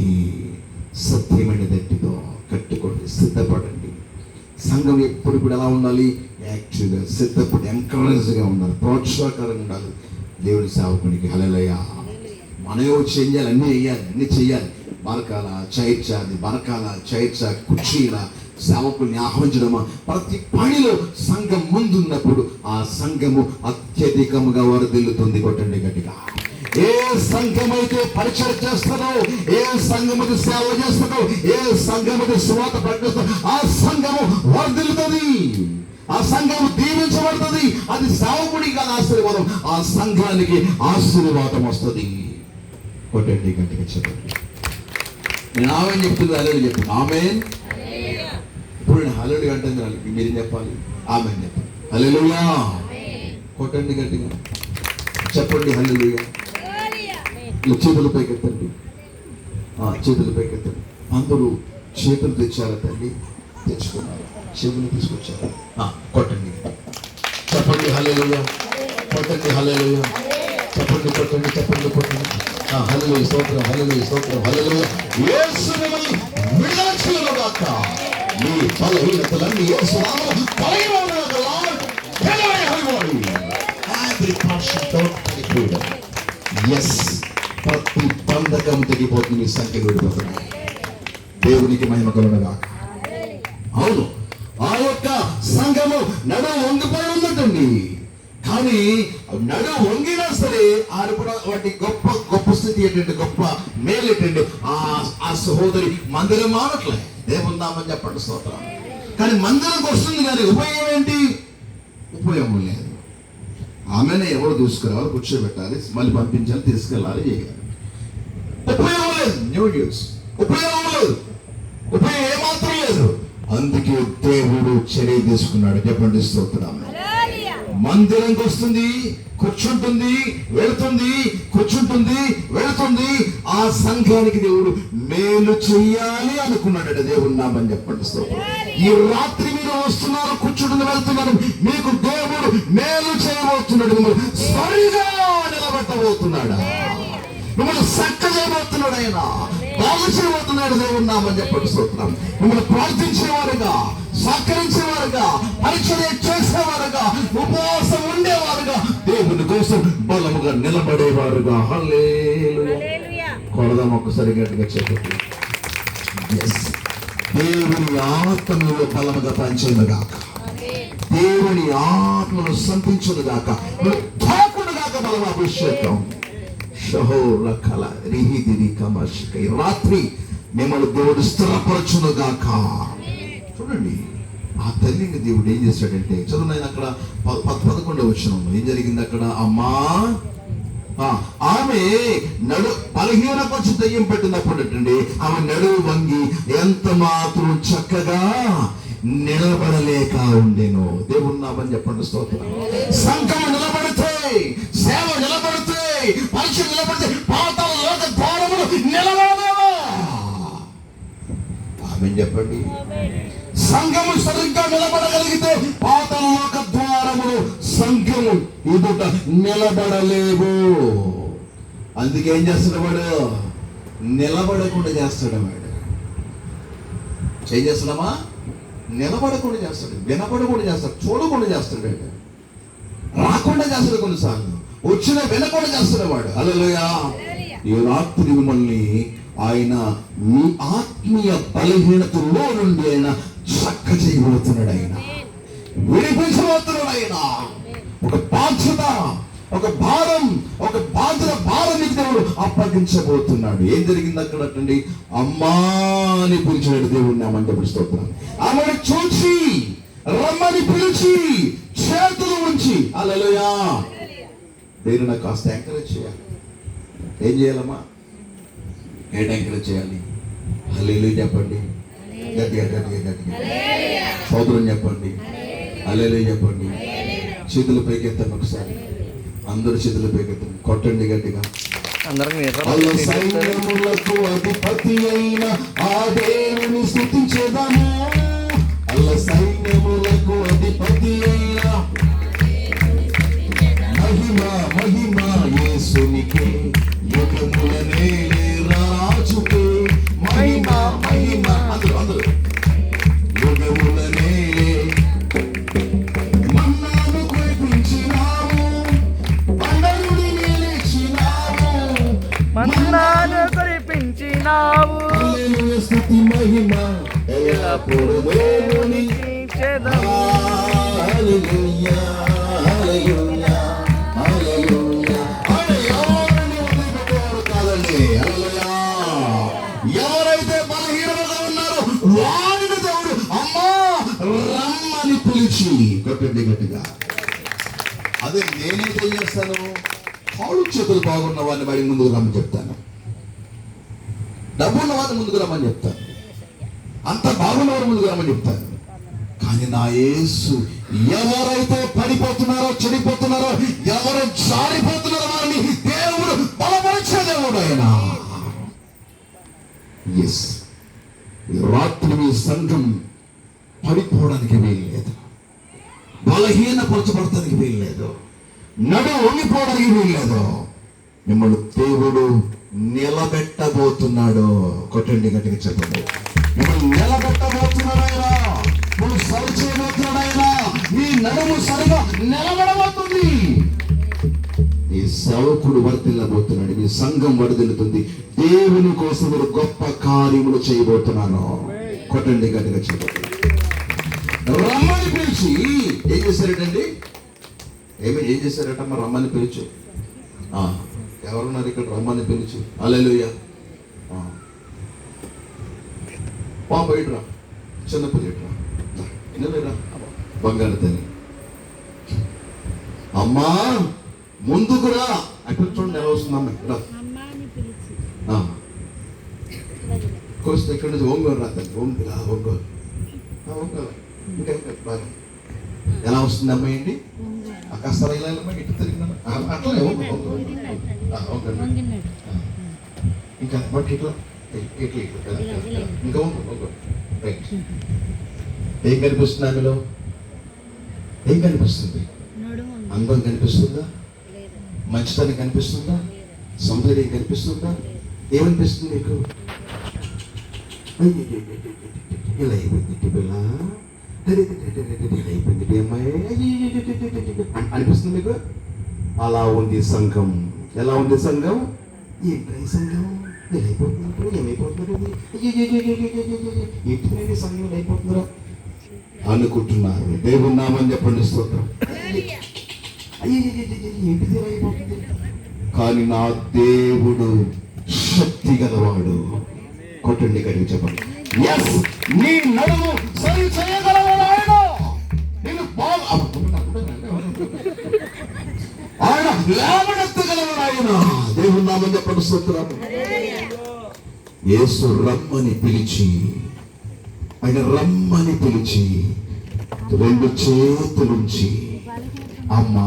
సత్యమైన దట్టితో కట్టుకోండి, సిద్ధపడండి. సంఘం ఎప్పుడు కూడా ఎలా ఉండాలి? యాక్టివ్గా, సిద్ధపడి, ఎంకరేజ్గా ఉండాలి, ప్రోత్సాహకరంగా ఉండాలి దేవుని సేవకునికి. హల్లెలూయా. మనమే వచ్చి ఏం చేయాలి? అన్నీ వేయాలి, అన్నీ చెయ్యాలి. బరకాల చైర్చాది, బరకాల చైర్చ, కుర్చీల సేవకుల్ని ఆహ్వానించడమా, ప్రతి పనిలో సంఘం ముందున్నప్పుడు ఆ సంఘము అత్యధికముగా వరదిల్లుతుంది. కొట్టండి గట్టిగా. ఏ సంఘమైతే పరిచయం చేస్తాడో, ఏ సంఘముకి సేవ చేస్తాడో, ఏ సంఘముకి సువార్త ప్రకటిస్తాడో ఆ సంఘము వర్ధిల్లుతుంది, ఆ సంఘము దీవించబడుతుంది. అది సేవకుడికి కాదు ఆశీర్వాదం, ఆ సంఘానికి ఆశీర్వాదం వస్తుంది. కొట్టండి గట్టిగా చెప్పండి. నేను ఆమె చెప్తుంది, హల్లెలూయా చెప్పండి. ఆమేన్. ఇప్పుడు నేను హల్లెలూయా అంటే మీరు చెప్పాలి, ఆమేన్ చెప్పండి. హల్లెలూయా. కొట్టండి గట్టిగా చెప్పండి. హల్లెలూయా. చేతులు పైకెత్తండి, చేతులు పైకెత్తండి. అందరూ చేతులు తెచ్చారా తల్లి? తెచ్చుకున్నారు. చెవులు తీసుకొచ్చారు. కొట్టండి చెప్పండి. హల్లెలూయా. కొట్టండి. హల్లెలూయా. చెప్పండి. కొట్టండి. చెప్పండి. కొట్టండి. హల్లెలూయా. స్తోత్రం. హల్లెలూయా. స్తోత్రం. హల్లెలూయా. యేసు మిమ్మల్ని విడుదల చేయనుగాక. మీ బలహీనతలన్నీ యేసు నామములో తొలగిపోవునుగాక. Lord every portion don't panic. yes, ప్రతి బంధకం తెగిపోతుంది. మీ సంఖ్య విడిపోతుంది. దేవునికి మహిమ కలుగునుగాక. అవును, ఆ యొక్క సంఘము నడుము వంగిపోయి ఉందండి. కానీ నడుము వంగినా సరే వాటి గొప్ప గొప్ప స్థితి ఏంటంటే, గొప్ప మేలు ఏంటంటే, ఆ సహోదరి మందిరం మానట్లే. దేవుని నామని చెప్పండి స్తోత్రం. కానీ మందిరంకి వస్తుంది కానీ ఉపయోగం ఏంటి? ఉపయోగం లేదు. ఆమెనే ఎవరు తీసుకురావాలి, కూర్చోబెట్టాలి, మళ్ళీ పంపించాలి, తీసుకెళ్ళాలి, చేయాలి. ఉపయోగం లేదు. న్యూ న్యూస్ ఉపయోగం లేదు. ఉపయోగం ఏమాత్రం లేదు. అందుకే దేవుడు చర్య తీసుకున్నాడు. చెప్పండి స్తోత్రం. మందిరంకి వస్తుంది, కూర్చుంటుంది, వెళుతుంది, కూర్చుంటుంది, వెళుతుంది. ఆ సంఘానికి దేవుడు మేలు చెయ్యాలి అనుకున్నాడట. దేవుడు నామని చెప్పండి స్తోత్రం. ఈ రాత్రి మీరు వస్తున్నారు, కూర్చుంటుంది, వెళ్తున్నారు. మీకు దేవుడు మేలు చేయబోతున్నాడు. మిమ్మల్ని సరిగా నిలబెట్టబోతున్నాడు. మిమ్మల్ని చక్క చేయబోతున్నాడు. ఆయన బాగు చేయబోతున్నాడు దేవుని నామని చెప్పండి. స్తోత్రం. మిమ్మల్ని ప్రార్థించేవారుగా, సహకరించేవారుగా, పరిచర్య చేసేవారుగా, ఉపవాసం ఉండేవారుగా, దేవుని కోసం బలముగా నిలబడేవారుగా. హల్లెలూయా. కొడదాం ఒక్కసారి గట్టిగా చెప్పండి. దేవుని ఆత్మలో బలముగా పనిచేయనుగాక, దేవుని ఆత్మను సంతించునుగాక, తాకునుగాక బలం అభిషేకం. ఈ రాత్రి మిమ్మల్ని దేవుడు స్థిరపరచునుగాక. చూడండి, ఆ తల్లిని దేవుడు ఏం చేశాడంటే, చదువు నేను అక్కడ 11వ వచనం ఏం జరిగింది అక్కడ? అమ్మా, ఆమె బలహీన కొంచెం దయ్యం పెట్టినప్పుడండి ఆమె నడువు వంగి ఎంత మాత్రం చక్కగా నిలబడలేక ఉండేను. దేవుని నామని చెప్పండి. స్తోత్రం. సంఘం నిలబడితే, సేవ నిలబడితే, పరిచయం నిలబడితే, పాతాళ లోక ద్వారములు నిలబడలేవా? ఆమె చెప్పండి. సంఘము సరిగ్గా నిలబడగలిగితే పాతాళ లోక ద్వారములు సంఘము ఎదుట నిలబడలేవు. అందుకే ఏం చేస్తాడు వాడు? నిలబడకుండా చేస్తాడు వాడు. ఏం చేస్తాడమ్మా? నిలబడకుండా చేస్తాడు, వినపడకుండా చేస్తాడు, చూడకుండా చేస్తాడు, రాకుండా చేస్తాడు, కొన్నిసార్లు వచ్చిన వినకుండా చేస్తాడు వాడు. హల్లెలూయా. ఈ రాత్రి మిమ్మల్ని ఆయన మీ ఆత్మీయ బలహీనతలో నుండి ఆయన చక్క చేయబోతున్నాడు, ఆయన విడిపించబోతున్నాడు. ఆయన ఒక బాధ్యత, ఒక భారం, ఒక భారం దేవుడు అప్పగించబోతున్నాడు. ఏం జరిగింది అక్కడ అండి? అమ్మా అని పిలిచాడు దేవుడిని. నామని పిలుస్తున్నాను. ఆమెను చూచి రమ్మని పిలిచి చేతులు ఉంచి, హల్లెలూయా, దేవుడు నాకు కాస్త ఎంకరేజ్ చేయాలి. ఏం చేయాలమ్మా? ఏంటి ఎంకరేజ్ చేయాలి? హల్లెలూయా చెప్పండి, గట్టిగా గట్టిగా గట్టిగా సోదరం చెప్పండి, హల్లెలూయా చెప్పండి. చేతుల పైకి ఎత్తండి ఒకసారి, అందరూ చేతుల పైకి ఎత్తండి, కొట్టండి గట్టిగా. సైన్యములకు అధిపతి అయిన ఆ దేవుని స్తుతించేదాము. అల్ల సైన్యములకు అధిపతి అయిన మహిమ మహిమ యేసునికే, యుగములనే రాజుకే మహిమ మహిమ. అందరూ అందరూ యుగములనే మన్నాను కురిపించినావు, పండరుని నిలిచినావు, మన్నాను కురిపించినావు, స్తుతి మహిమ ఎల్లప్పుడూ దేవునికి చేదము. హల్లెలూయా హల్లెలూయా హల్లెలూయా. ఎవరిని వదిలిపెట్టేవారు కాదండి. హల్లెలూయా. ఎవరైతే బలహీనముగా ఉన్నారో వారిని దేవుడు అమ్మా రమ్మని పిలిచి, కొట్టండి గట్టిగా. అదే నేనేం చేస్తాను? కాళ్ళు చేతులు బాగున్న వారిని వాడి ముందుకు రమ్మని చెప్తాను, డబ్బు ఉన్న వారిని ముందుకు రమ్మని చెప్తాను, అంత బాగున్న వారి ముందుకు రమ్మని చెప్తాను. కానీ నా యేసు ఎవరైతే పడిపోతున్నారో, చెడిపోతున్నారో, ఎవరు జారిపోతున్నారో వారిని దేవుడు బలపరిచే దేవుడు ఆయన. ఎస్, రాత్రి మీ సంఘం పడిపోవడానికి వీల్లేదు, బలహీనపరచబడటానికి వీల్లేదు, నడు వంగిపోవడానికి వీల్లేదు. మిమ్మల్ని దేవుడు నిలబెట్టబోతున్నాడు. కొట్టండి గట్టిగా చెప్పండి. మిమ్మల్ని నిలబెట్టబోతున్నాడు ఆయన, నువ్వు సరి చేయబోతున్నాడు ఆయన. నీ నడుము సరిగా నిలబడబోతుంది. ఈ సేవకుడు వర్ధిల్లబోతున్నాడు, మీ సంఘం వర్ధిల్లుతుంది. దేవుని కోసం మీరు గొప్ప కార్యములు చేయబోతున్నాను. కొట్టండి గట్టిగా చెప్పండి. రమ్మని పిలిచి ఏం చేశారటండి? ఏం చేశారటమ్మా? రమ్మని పిలిచి. ఎవరున్నారు ఇక్కడ? రమ్మని పిలిచి. హల్లెలూయా. బయటరా, చిన్నపిల్ల ఇట్రా, బంగారు తల్లి, అమ్మా ముందుకురా. అక్కడ చూడండి ఎలా వస్తుందమ్మా. కోస్తే ఇక్కడ నుంచి ఒంగోలు రా తల్లి, ఒంగోలు ఇంకా బాగా ఎలా వస్తుంది అమ్మా? ఏంటి కాస్త రైలమ్మా, ఇటు తిరిగినా అట్లనే ఇంకా బట్ ఇట్లా ఇట్లా ఇంకా రైట్. ఏం కనిపిస్తుంది ఆమెలో? ఏం కనిపిస్తుంది? అందం కనిపిస్తుందా? మంచితనం కనిపిస్తుందా? సౌందర్యం కనిపిస్తుందా? ఏమనిపిస్తుంది మీకు? ఇలా అయిపోయింది పిల్ల, ఇలా అయిపోయింది అమ్మాయి అనిపిస్తుంది మీకు? అలా ఉంది సంఘం. ఎలా ఉంది సంఘం? ఏంటి సంఘం ఇలా అయిపోతున్నారు, ఏమైపోతున్నారు, ఏంటి సంఘం అయిపోతున్నారా అనుకుంటున్నారు. దేవుని నామని చెప్పండి, స్తోత్రం. ఏంటిది అయిపోతుంది? కానీ నా దేవుడు శక్తి గలవాడు. కొట్టండి గడికి చెప్పండి. నీ నడుము సరి చేయగలవాడు ఆయన. నేను ఆయన లేవనెత్తగలవాడు ఆయన. దేవుని నామని చెప్పండి, స్తోత్రం. యేసు రమ్మని పిలిచి, ఆయన రమ్మని పిలిచి రెండు చేతులుంచి, అమ్మా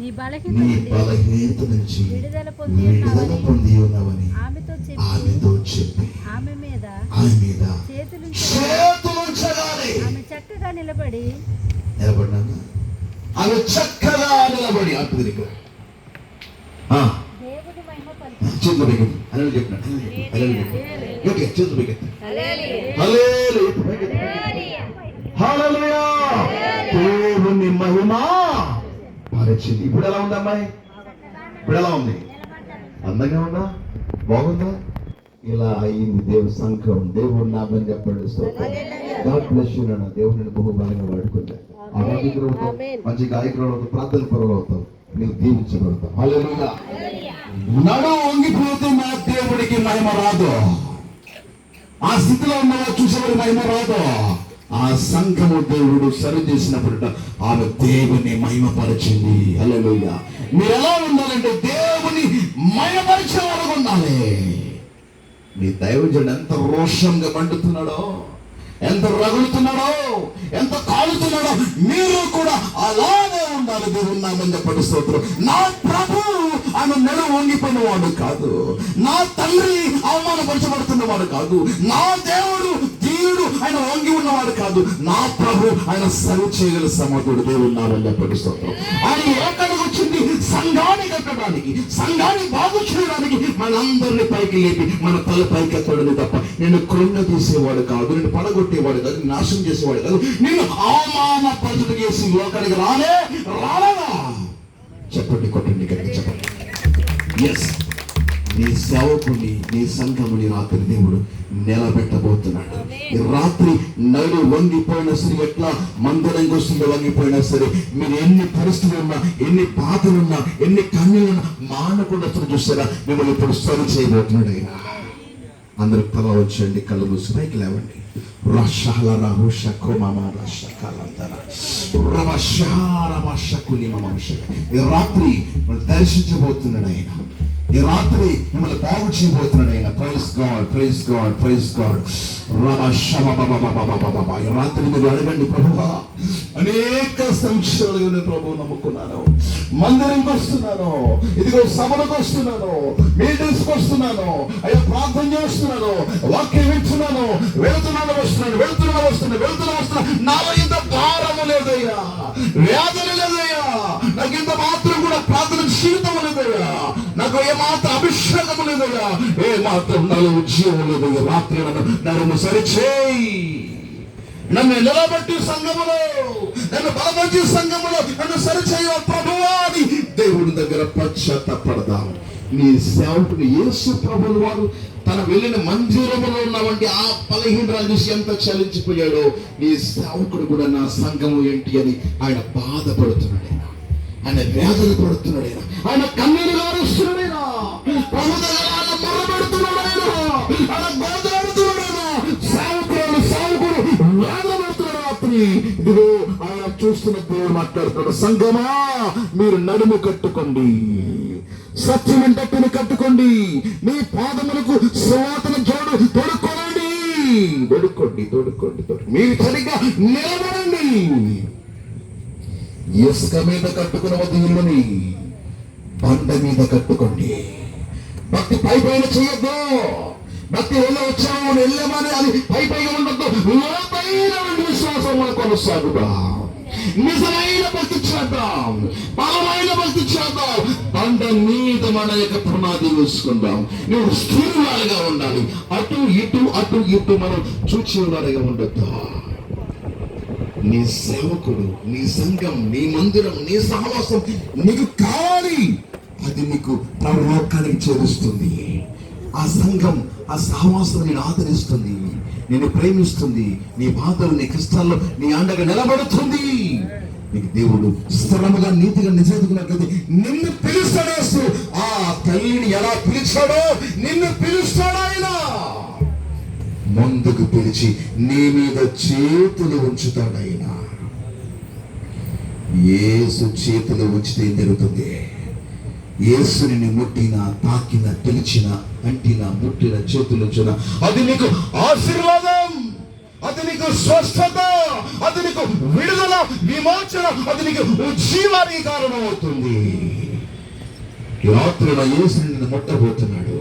నీ బలహీనత నుంచి విడుదల పొంది ఉన్నావని ఆమెతో చెప్పి ఆమె మీద చేతులుంచగానే ఆమె చక్కగా నిలబడి అప్పుడు చేతులు పెట్టి అని చెప్పినాడు. ఓకే, చేతులు పెట్టి దేవుని మహిమ పరిచింది. ఇప్పుడు ఎలా ఉంది అమ్మాయి? ఇప్పుడు ఎలా ఉంది? అందంగా ఉందా? బాగుందా? ఇలా అయింది దేవుని సంఘం. దేవుడు నామని చెప్పండి. గాడ్ బ్లెస్ యు నాన్న. దేవుడిని బహుబలంగా వాడుకుంటా. ఆరాధికులు అవుతాం, మంచి గాయకులు అవుతాం, ప్రార్థన పరులు అవుతాం, నీకు దీవించబడతాం. హల్లెలూయా. నడు వంగిపోతే మా దేవుడికి మహిమ రాదు. ఆ స్థితిలో ఉన్నవారు చూసేవాడు మహిమ రాదు. ఆ సంఘము దేవుడు సరి చేసినప్పుడు ఆమె దేవుని మహిమపరిచింది. హల్లెలూయా. మీరు ఎలా ఉండాలంటే దేవుని మహిమపరిచేవాడు ఉండాలి. మీ దైవజనుడు ఎంత రోషంగా మండుతున్నాడో, ఎంత రగులుతున్నాడో, ఎంత కాలుతున్నాడో, మీరు కూడా అలానే ఉండాలి. దేవుని నామని చెప్పండి, స్తోత్రం. నా ప్రభు ఆయన నెల వంగిపోయిన వాడు కాదు. నా తండ్రి అవమానపరచబడుతున్నవాడు కాదు. నా దేవుడు దీవుడు ఆయన వంగి ఉన్నవాడు కాదు. నా ప్రభు ఆయన సరి చేయగల సమర్థుడు. దేవుని నామని చెప్పండి, స్తోత్రం. ఆయన ఎక్కడికి వచ్చింది? సంఘాన్ని కట్టడానికి, సంఘాన్ని బాగు చేయడానికి, మనందరినీ పైకి లేపి మన తల పైకి ఎత్తడని తప్ప నేను కృంగ తీసేవాడు కాదు, నేను పడగొట్టేవాడు కాదు, నాశనం చేసేవాడు కాదు. నేను అవమానపరచడం చేసి లోకానికి రాలేదా? చెప్పండి, కొట్టండి, గట్టి చెప్పండి. ఎస్, నీ సేవకుని, నీ సంఘముని రాత్రి దేవుడు నిలబెట్టబోతున్నాడు. ఈ రాత్రి నడు వంగిపోయినా సరే, ఎట్లా మందిరంగా వస్తుందో వంగిపోయినా సరే, మీరు ఎన్ని పరిస్థితులు ఉన్నా, ఎన్ని బాధలున్నా, ఎన్ని కన్నులున్నా మానకుండా చూస్తారా, మిమ్మల్ని ఇప్పుడు సరి చేయబోతున్నాడు ఆయన. అందరికి తల వచ్చండి, కళ్ళు మూసి పైకి లేవండి. ఈ రాత్రి దర్శించబోతున్నాడు ఆయన. ఈ రాత్రి మిమ్మల్ని బాగు చేయబోతున్నాడు ఆయన. Praise God, praise God, praise God. ఈ రాత్రి మీరు అడగండి, ప్రభువా అనేక సంవత్సరాలుగా నేను ప్రభువు నమ్ముకున్నాను, మందిరంకి వస్తున్నాను, ఇదిగో సభలకు వస్తున్నాను, మీటింగ్స్కి వస్తున్నాను, అయ్యా ప్రార్థన చేస్తున్నాను, వాక్యం వింటున్నాను, వెళ్తున్నాను వస్తున్నా, నాలో ఇంత భారము లేదయ్యా, వేదన లేదయ్యా, నాకు ఇంత మాత్రం కూడా ప్రార్థన జీవితం లేదయ్యా, నాకు ఏ మాత్రం అభిషేకం లేదయ్యా, ఏ మాత్రం నాలో ఉద్యోగం లేదయ్యా. రాత్రి నన్ను సరిచేయి, నన్ను నిలబెట్టి సంఘములో, నన్ను బలపరిచి సంఘములో నన్ను సరిచేయ ప్రభువా అని దేవుడి దగ్గర పశ్చాత్తపడదాం. నీ సేవకుడు యేసు ప్రభువు వారు తన వెళ్ళిన మందిరములో ఉన్నవంటి ఆ బలహీనరాలు చూసి ఎంత చలించిపోయాడో, నీ సేవకుడు కూడా నా సంఘము ఏంటి అని ఆయన బాధపడుతున్నాడు, ఆయన వేదన పడుతున్నాడు, ఆయన కన్నీరు గారుస్తున్నాడు, ప్రభు దగ్గర ఆయన మొరపెడుతున్నాడు, ఆయన గోదాడుతున్నాడు, సేవకుడు వేదన పడుతున్నాడు. రాత్రి ఇదిగో ఆయన చూస్తున్న దేవుడు మాట్లాడుతున్నాడు, సంఘమా మీరు నడుము కట్టుకోండి, సత్యం గట్టిని కట్టుకోండి, మీ పాదములకు సువాసన జోడు తొడుక్కోండి, మీరు సరిగ్గా నిలబడండి. ఇసుక మీద కట్టుకున్న ఇల్లుని బండ మీద కట్టుకోండి. భక్తి పై పైన చేయొద్దు. భక్తి వచ్చాము వెళ్ళమని అది పై పైగా ఉండద్దు. లోపైన విశ్వాసం కొనసాగుగా నిజమైన భక్తి చేద్దాం, బలమైన భక్తి చేద్దాం. బండ మీద మన యొక్క పునాది వేసుకుందాం. నువ్వు స్థిరవారిగా ఉండాలి. అటు ఇటు మనం చూచేవారిగా ఉండొద్దు. నీ సేవకుడు, నీ సంఘం, నీ మందిరం, నీ సహవాసం నీకు కావాలి. అది నీకు పరలోకానికి చేరుస్తుంది. ఆ సంఘం, ఆ సహవాసం నేను ఆదరిస్తుంది, నేను ప్రేమిస్తుంది. నీ బాధలు, నీ కష్టాల్లో నీ అండగా నిలబడుతుంది. నీకు దేవుడు స్థిరముగా, నీతిగా, నిజాయితీగా నిన్ను పిలుస్తాడు. ఆ తల్లిని ఎలా పిలిచాడో నిన్ను పిలుస్తాడు ఆయన. ముందుకు పిలిచి నీ మీద చేతులు ఉంచుతాడు ఆయన. యేసు చేతులు ఉంచితే ఏం జరుగుతుంది? యేసుని ముట్టిన, తాకిన, పిలిచిన, అంటిన, ముట్టిన, చేతులు ఉంచిన అది నీకు ఆశీర్వాదం, అది నీకు స్వస్థత, అది నీకు విడుదల, విమోచన, అది నీకు ఉజ్జీవానికి కారణం అవుతుంది. రాత్రి యేసు నిన్ను ముట్టబోతున్నాడు,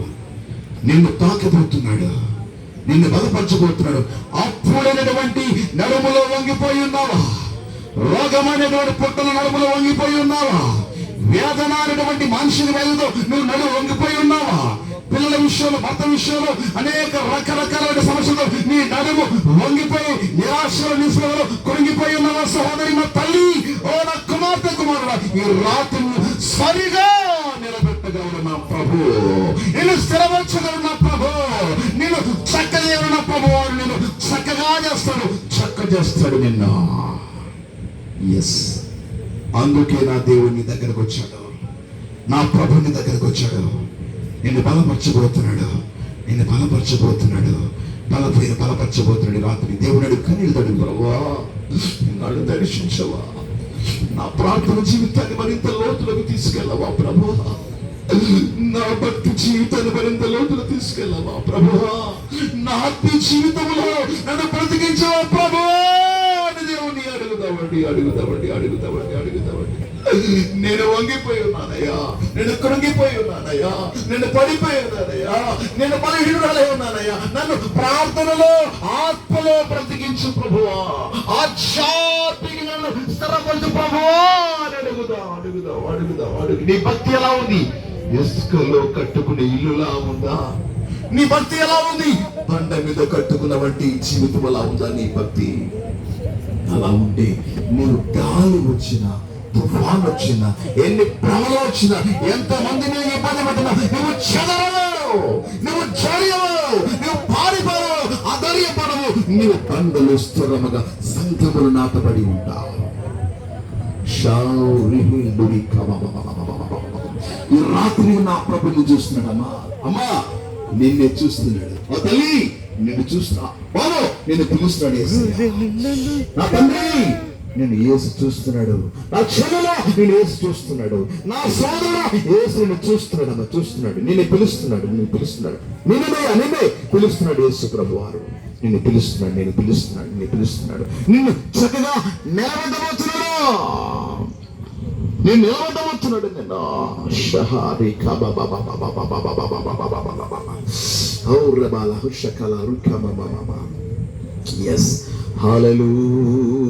నిన్ను తాకబోతున్నాడు, నిన్ను బలపరచబోతున్నాడు. అప్పుడైనటువంటి నడుములో వంగిపోయి ఉన్నావా? రోగమైనటువంటి పుట్టల నడుములో వంగిపోయి ఉన్నావా? వేదన అనేటువంటి మనిషిని వేదతో నువ్వు నడుము వంగిపోయి ఉన్నావా? పిల్లల విషయంలో, భర్త విషయంలో అనేక రకరకాలైన సమస్యలతో నీ నడుము వంగిపోయి నిరాశలో, నిస్పృహలో కొరిగిపోయి ఉన్నావా? సహోదరి, నా తల్లి, ఓ నా కుమార్తె, కుమారుడా, ఈ రాత్రి సరిగా నిలబెట్టగలరు నా ప్రభు, నేను స్థిరపరచగలరు నా ప్రభు, నేను చక్కగా నా ప్రభు, నేను చక్కగా చేస్తాడు, చక్క చేస్తాడు నిన్న. ఎస్, అందుకే నా దేవుడు నీ దగ్గరకు వచ్చాడు, నా ప్రభు నీ దగ్గరకు వచ్చాడు. నిన్ను బలపరచబోతున్నాడు, నిన్ను బలపరచబోతున్నాడు, బలపరచబోతున్నాడు. రాత్రి దేవుడు అడుగు, కన్నీళ్ళు తడుగు, ప్రభువా నన్ను దర్శించవా, నా ప్రార్థన జీవితాన్ని మరింత లోతులకు తీసుకెళ్ళవా ప్రభువా, నా భక్తి జీవితాన్ని మరింత లోతులకు తీసుకెళ్ళవా ప్రభువా, నా ఆత్మీయ జీవితంలో నన్ను బ్రతికించవా ప్రభువా అని దేవుని అడుగుతామండి. నేను వంగిపోయి ఉన్నానయ్యా, నేను కృంగిపోయి ఉన్నానయ్యా, నేను పడిపోయి ఉన్నానయ్యా, నేను బలహీనురాలై ఉన్నానయ్యా, నన్ను ప్రార్థనలో, ఆత్మలో బ్రతికించు ప్రభువా, ఆధ్యాత్మిక నన్ను స్థిరపరచు ప్రభువా అని అడుగుదాం. నీ భక్తి ఎలా ఉంది? ఇసుకలో కట్టుకునే ఇల్లులా ఉందా? నీ భక్తి ఎలా ఉంది? బండ మీద కట్టుకున్న వంటి జీవితం ఎలా ఉందా నీ భక్తి? అలా ఉంటే నువ్వు గాలి వచ్చినా, తుఫాన్ వచ్చినా, ఎన్ని భ్రమలు వచ్చినా, ఎంతమంది నువ్వు ఇబ్బంది పట్టినా నువ్వు చెదరవు, నువ్వు జరియవు, నువ్వు పారిపోవు, అధైర్యపడవు. నీవు బండలు స్థిరముగా సంఘములు నాటబడి ఉంటావు. ఈ రాత్రి నా ప్రభుని చూస్తున్నాడమ్మా, అమ్మా నిన్నే చూస్తున్నాడు. ఓ తల్లి, నిన్ను చూస్తున్నా, బాబు నిన్ను పిలుస్తున్నాడు. నా తండ్రి నేను యేసు చూస్తున్నాడు, నా చెల్లెలా నేను యేసు చూస్తున్నాడు, నా సోదరుడా యేసు నిన్ను చూస్తున్నాడు, నిన్ను పిలుస్తున్నాడు, నిన్నే పిలుస్తున్నాడు యేసు ప్రభు వారు. నిన్ను పిలుస్తున్నాడు, నిన్ను చక్కగా నిలబడబోతున్నాడు, నిన్ను నిన్న షహారి yes, hallelujah.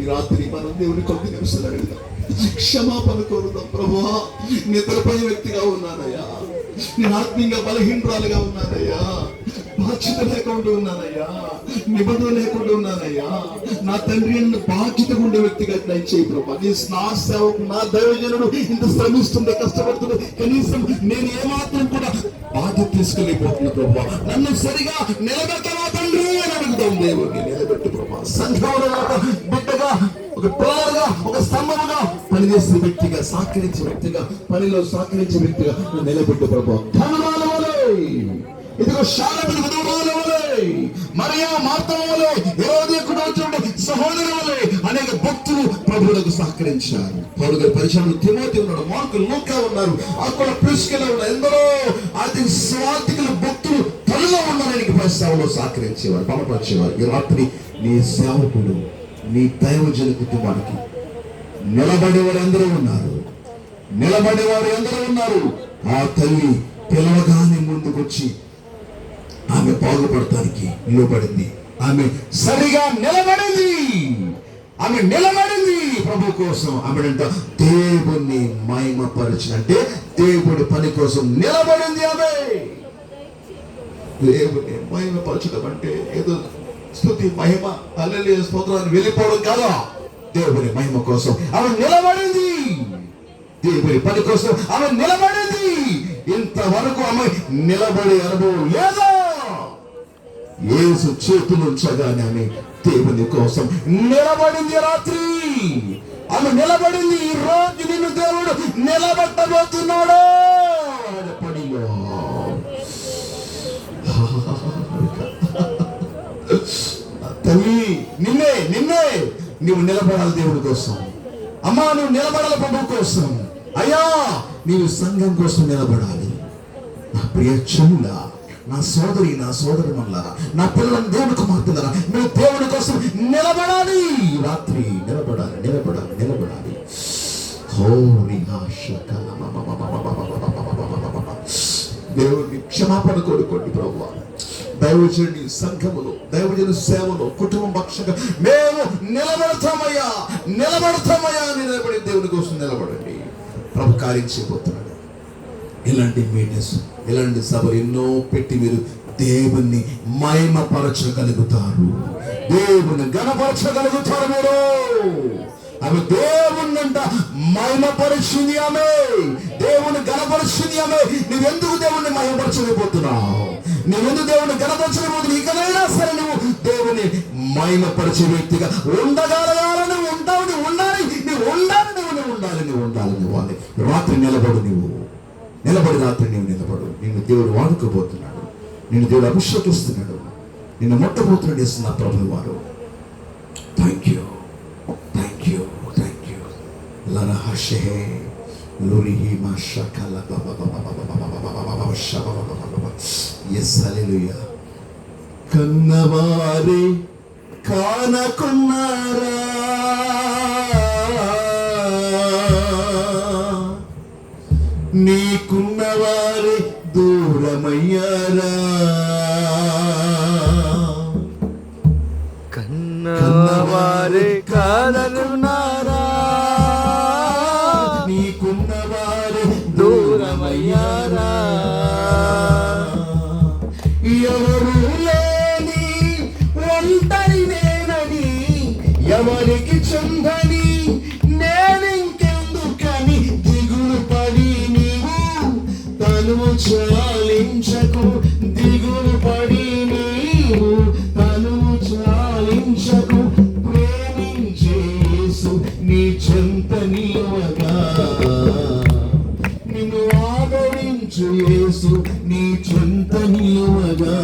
రాత్రి మనం దేవుని కొద్ది నిమిషాలు అడుగుదాం, క్షమాపణ కోరుదాం. ప్రభువా, నిద్రపోయే వ్యక్తిగా ఉన్నానయ్యా, నేను ఆత్మీయంగా బలహీనరాలుగా ఉన్నానయ్యా, బాధ్యత లేకుండా ఉన్నానయ్యా, నిబంధన లేకుండా ఉన్నానయ్యా. నా తండ్రి బాధ్యతగా ఉండే వ్యక్తిగా దయచేయి ప్రభా. నా సేవకు, నా దైవజనుడు ఇంత శ్రమిస్తుండే, కష్టపడుతుండే, కనీసం నేను ఏమాత్రం కూడా బాధ్యత తీసుకెళ్ళిపోతున్నా ప్రభా, నన్ను సరిగా నిలబెట్టవా తండ్రి అని అడుగుతాం. దేవుడిని నిలబెట్టు ప్రభా. సంఘంలో బిడ్డగా, ఒక పిల్లలుగా, ఒక స్తంభముగా పనిచేసే వ్యక్తిగా, సహకరించే వ్యక్తిగా, పనిలో సహకరించే వ్యక్తిగా నిలబెట్టు ప్రభా. ఇదిగో శాలబడి విధవరాల వలె, మరియా మార్తల వలె, హెరోదియకుడు వచ్చినటువంటి సహోదరు వలె అనేక భక్తులు ప్రభువులకు సహకరించారు. పౌలు గారి పరిచయంలో తిమోతి ఉన్నాడు, మార్కు, లూకా ఉన్నారు, అక్కడ ప్రిస్కిలా ఉన్నారు, ఎందరో ఆర్థిక స్వార్థికులు భక్తులు తల్లిలో ఉన్నారని సేవలో సహకరించేవారు, బలపరిచేవారు. ఈ రాత్రి నీ సేవకుడు, నీ దైవజన కుటుంబానికి నిలబడేవారు ఎందరో ఉన్నారు. ఆ తల్లి పిలవగానే ముందుకొచ్చి ఆమె బాగుపడటానికి నిలబడింది. ఆమె సరిగా నిలబడింది. ఆమె నిలబడింది ప్రభు కోసం. ఆమెడంట దేవుణ్ణి మహిమపరచినంటే దేవుడి పని కోసం నిలబడింది. ఆమె దేవుని మహిమపరచడం అంటే ఏదో స్తుతి మహిమ హల్లెలూయా స్తోత్రాన్ని వెళ్ళిపోవడం కాదా. దేవుని మహిమ కోసం ఆమె నిలబడింది. దేవుని పని కోసం ఆమె నిలబడింది. ఇంతవరకు ఆమె నిలబడే అనుభవం లేదా. యేసు చేతులు ఉంచగానే ఆమె దేవుని కోసం నిలబడింది. రాత్రి ఆమె నిలబడింది. ఈ రోజు నిన్ను దేవుడు నిలబెట్టబోతున్నాడు. పడిలో తల్లి నిన్నే నువ్వు నిలబడాలి దేవుడి కోసం. అమ్మా నువ్వు నిలబడాలి ప్రభు కోసం. అయ్యా నీవు సంఘం కోసం నిలబడాలి. నా ప్రియ చెల్లుల, నా సోదరి, నా సోదరుమల్లారా, నా పిల్లలను దేవుని కుమార్తెలారా, మీరు దేవుడి కోసం నిలబడాలి. రాత్రి నిలబడాలి. దేవుడిని క్షమాపణ కోరుకోండి ప్రభువా. దైవజనుడి సంఘములో, దైవజన సేవలో, కుటుంబ పక్షంగా మేము నిలబడతామయ్యా నిలబడి దేవుని కోసం నిలబడండి. ప్రభు కార్యం చేయబోతున్నాడు. ఇలాంటి మీటింగ్స్, ఇలాంటి సభలు ఎన్నో పెట్టి మీరు దేవుణ్ణి మహిమపరచగలుగుతారు, దేవుని ఘనపరచగలుగుతారు. మీరు ఆమె దేవుణ్ణంట మహిమపరిచింది. ఆమె దేవుని ఘనపరిచింది. ఆమె నువ్వెందుకు దేవుణ్ణి మహిమపరచలేకపోతున్నావు? నువ్వెందుకు దేవుని ఘనపరచలేకపోతున్నావు? ఇకనైనా సరే నువ్వు దేవుని మహిమపరిచే వ్యక్తిగా ఉండగలగాలని ఉండాలి. రాత్రి నిలబడి రాత్రి నీవు నిలబడు. నిన్ను దేవుడు వాడుకోబోతున్నాడు. నిన్ను దేవుడు అభిషేకిస్తున్నాడు. నిన్ను మొట్టబోతున్నాడు చేస్తున్న ప్రభు వారు. థ్యాంక్ యూ లరహషే లోరిహి మాషకల yes hallelujah. కన్నవారే కానకున్నారా, నీకున్నవారే దూరమయ్యారా. కన్నవారే కానకున్నారా, నీకున్నవారే దూరమయ్యారా. ఎవరు లేని ఒంటరి నేనని, ఎవరికి చెందని నేనింకెందుకని దిగులు పడి నీవు తనువు చాలించకు. దిగులు పడి నీవు తనువు చాలించకు. ప్రేమించే యేసు నీ చెంత నిలువగా, నిన్ను ఆదరించు యేసు నీ చెంత నిలువగా.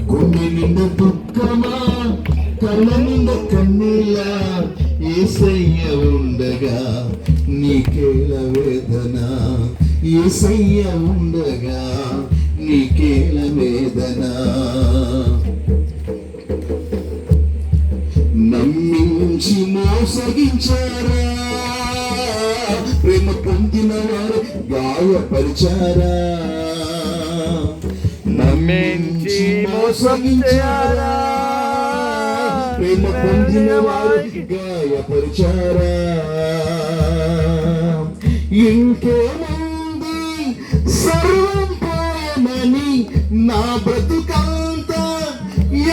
గుండె నిండా దుఃఖమా, కళ్ళ నిండా కన్నీలా, యేసయ్య ఉండగా నీకేల వేదన. యేసయ్య ఉండగా నీకేల వేదన. నమ్మించి మోసగించారా, ప్రేమ పొందిన వారు గాయపరిచారా. నమ్మించి మోసగించారా, ప్రేమ పొందిన వారు గాయపరిచారా. ఇంకేముంది సర్వం పోయమని, నా బ్రతుకంతా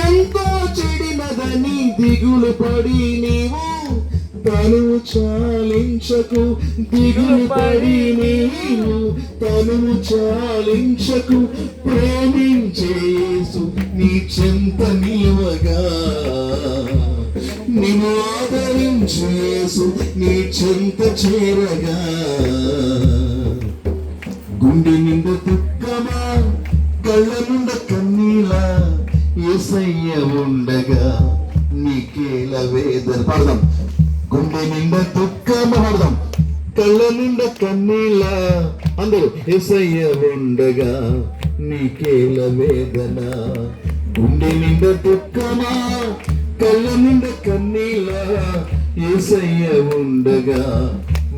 ఎంతో చెడినదని దిగులు పడి నీవు తనువు చాలించకు. దిగులు పడి నీవు తనువు చాలించకు. ప్రేమించే యేసు నీ చెంత నిలువగా, నిన్ను ఆదరించే యేసు నీ చెంత చేరగా. గుండె నిండా దుఃఖమా, కళ్ళ నిండా కన్నీలా, యేసయ్య ఉండగా నీకేల వేదన. పాడదాం. గుండె నిండా దుఃఖమా, పాడదాం. కళ్ళ నిండా కన్నీలా, అందరూ యేసయ్య ఉండగా నీకేల వేదన. గుండె నిండా దుఃఖమా, కళ్ళ నిండా కన్నీలా, యేసయ్య ఉండగా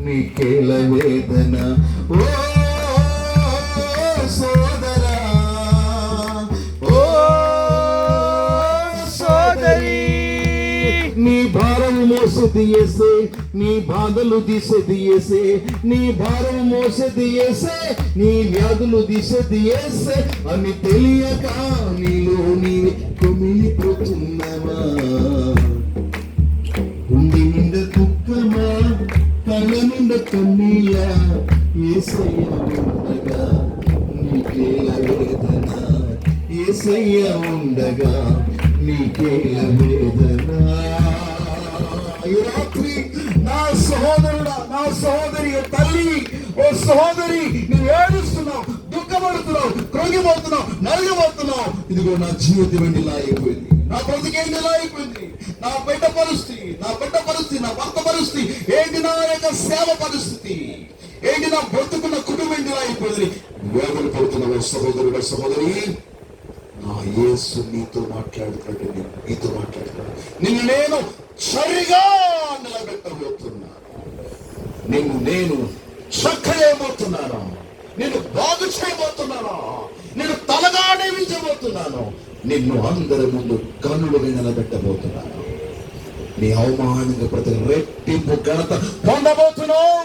నీకేల వేదన. ఓ చేసేది యేసే, నీ బాధలు తీసేది యేసే, నీ భారం మోసేది యేసే, నీ వ్యాధులు తీసేది యేసే అని తెలియక నీలో నీవే కుమిలిపోతున్నావా? గుండె నిండా దుఃఖమా, కళ్ళ నిండా కన్నీలా, యేసయ్య ఉండగా నీకేల వేదన, యేసయ్య ఉండగా నీకేల వేదన. ఈ రాత్రి నా సహోదరుడా, నా సహోదరి, తల్లి, ఓ సహోదరి, నువ్వు ఏడుస్తున్నావు, దుఃఖపడుతున్నావు, కృంగిపోతున్నావు, నలిగిపోతున్నావు. ఇదిగో నా జీవితం ఇలా అయిపోయింది, నా బ్రతికేంటి ఇలా అయిపోయింది, నా బిడ్డ పరిస్థితి, నా భర్త పరిస్థితి ఏంటి, నా యొక్క సేవ పరిస్థితి ఏంటి, నా బ్రతుకున్న కుటుంబం ఇలా అయిపోయింది. వేదన పడుతున్నావు సహోదరుడు, సహోదరి, నా యేసు నీతో మాట్లాడుతున్నాడు, నీతో మాట్లాడుతున్నాడు. నిన్ను నేను సరిగా నిలబెట్టబోతున్నాను, నిన్ను నేను చక్కలేయబోతున్నాను, నిన్ను బాగు చేయబోతున్నాను, నిన్ను తలగా నియమించబోతున్నాను, నిన్ను అందరి ముందు కన్నులుగా నిలబెట్టబోతున్నాను. నీ అవమానంగా ప్రతి రెట్టింపు ఘనత పొందబోతున్నావు,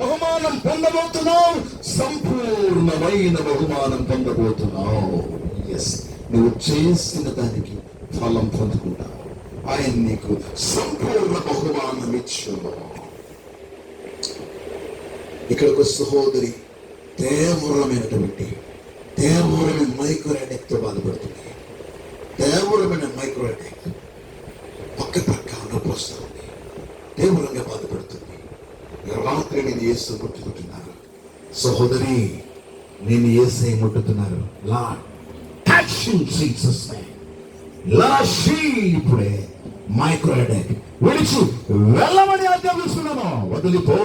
బహుమానం పొందబోతున్నావు, సంపూర్ణమైన బహుమానం పొందబోతున్నావు. నువ్వు చేసిన దానికి ఫలం పొందుకుంటావు. ఆయన నీకు సంపూర్ణ బహుమానం ఇచ్చును. ఇక్కడ ఒక సహోదరి తీవ్రమైనటువంటి మైక్రో అటాక్ తో బాధపడుతుంది. తీవ్రమైన మైక్రో అటాక్, పక్క నొప్పి వస్తుంది, తీవ్రంగా బాధపడుతుంది. రాత్రి నేను యేసు ముట్టుకుంటున్నారు. సహోదరి, నేను యేసయ్య ముట్టుతున్నారు. ఇప్పుడే మైక్రో అటాక్ విడిచి వెళ్ళమని ఆజ్ఞాపిస్తున్నాను. వదిలిపో.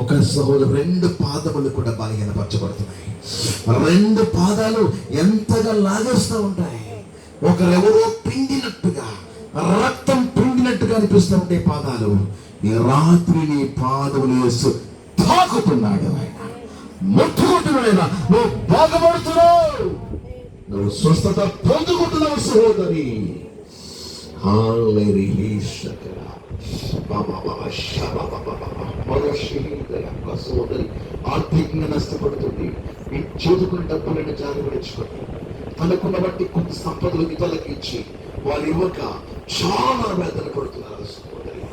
ఒక సహోదరు, రెండు పాదములు కూడా బలహీనపరచబడుతున్నాయి. రెండు పాదాలు ఎంతగా లాగేస్తూ ఉంటాయి. ఒకరెవరో పిండినట్టుగా, రక్తం పిండినట్టుగా అనిపిస్తూ ఉంటాయి పాదాలు. ఈ రాత్రి నీ పాదములు యేసు తాకుతున్నాడు, ఆయన ముట్టుకుంటున్నాడు. ఆయన నువ్వు బాగుపడుతున్నావు, నువ్వు స్వస్థత పొందుకుంటున్నావు సహోదరి. సహోదరి ఆర్థికంగా నష్టపడుతుంది. ఈ చేతుకున్న డబ్బులను జాగ్రత్తగా తనకున్న బట్టి కొంత సంపదలు ఇతరులకు ఇచ్చి వాళ్ళు ఇవ్వక చాలా వేదన పడుతున్నారు సహోదరి.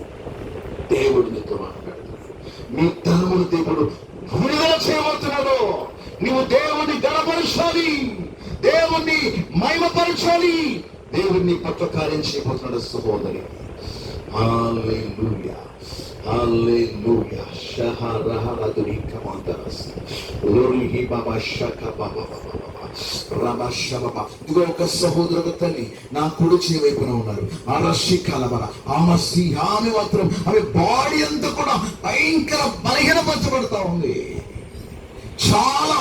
దేవుడు నీతో మాట్లాడుతున్నాడు. నీ ధనమును దేవుడు విడుదల చేయబోతున్నాడు. నువ్వు దేవుణ్ణి గణపరచాలి, దేవుణ్ణి మహిమపరచాలి, దేవుణ్ణి పట్ల కార్యం చేయబోతున్నాడు సహోదరి. హల్లెలూయా, హల్లెలూయా. షహరహరదురి కమాందరస్ లోరిహి బాబా షక బాబా ఇదిగో ఒక సహోదరు తల్లి నా కుడి చేయి వైపున ఉన్నారు. ఆ రషి కలబర ఆమె మాత్రం ఆమె బాడీ అంతా కూడా భయంకర బలహీనపరచబడతా ఉంది. చాలా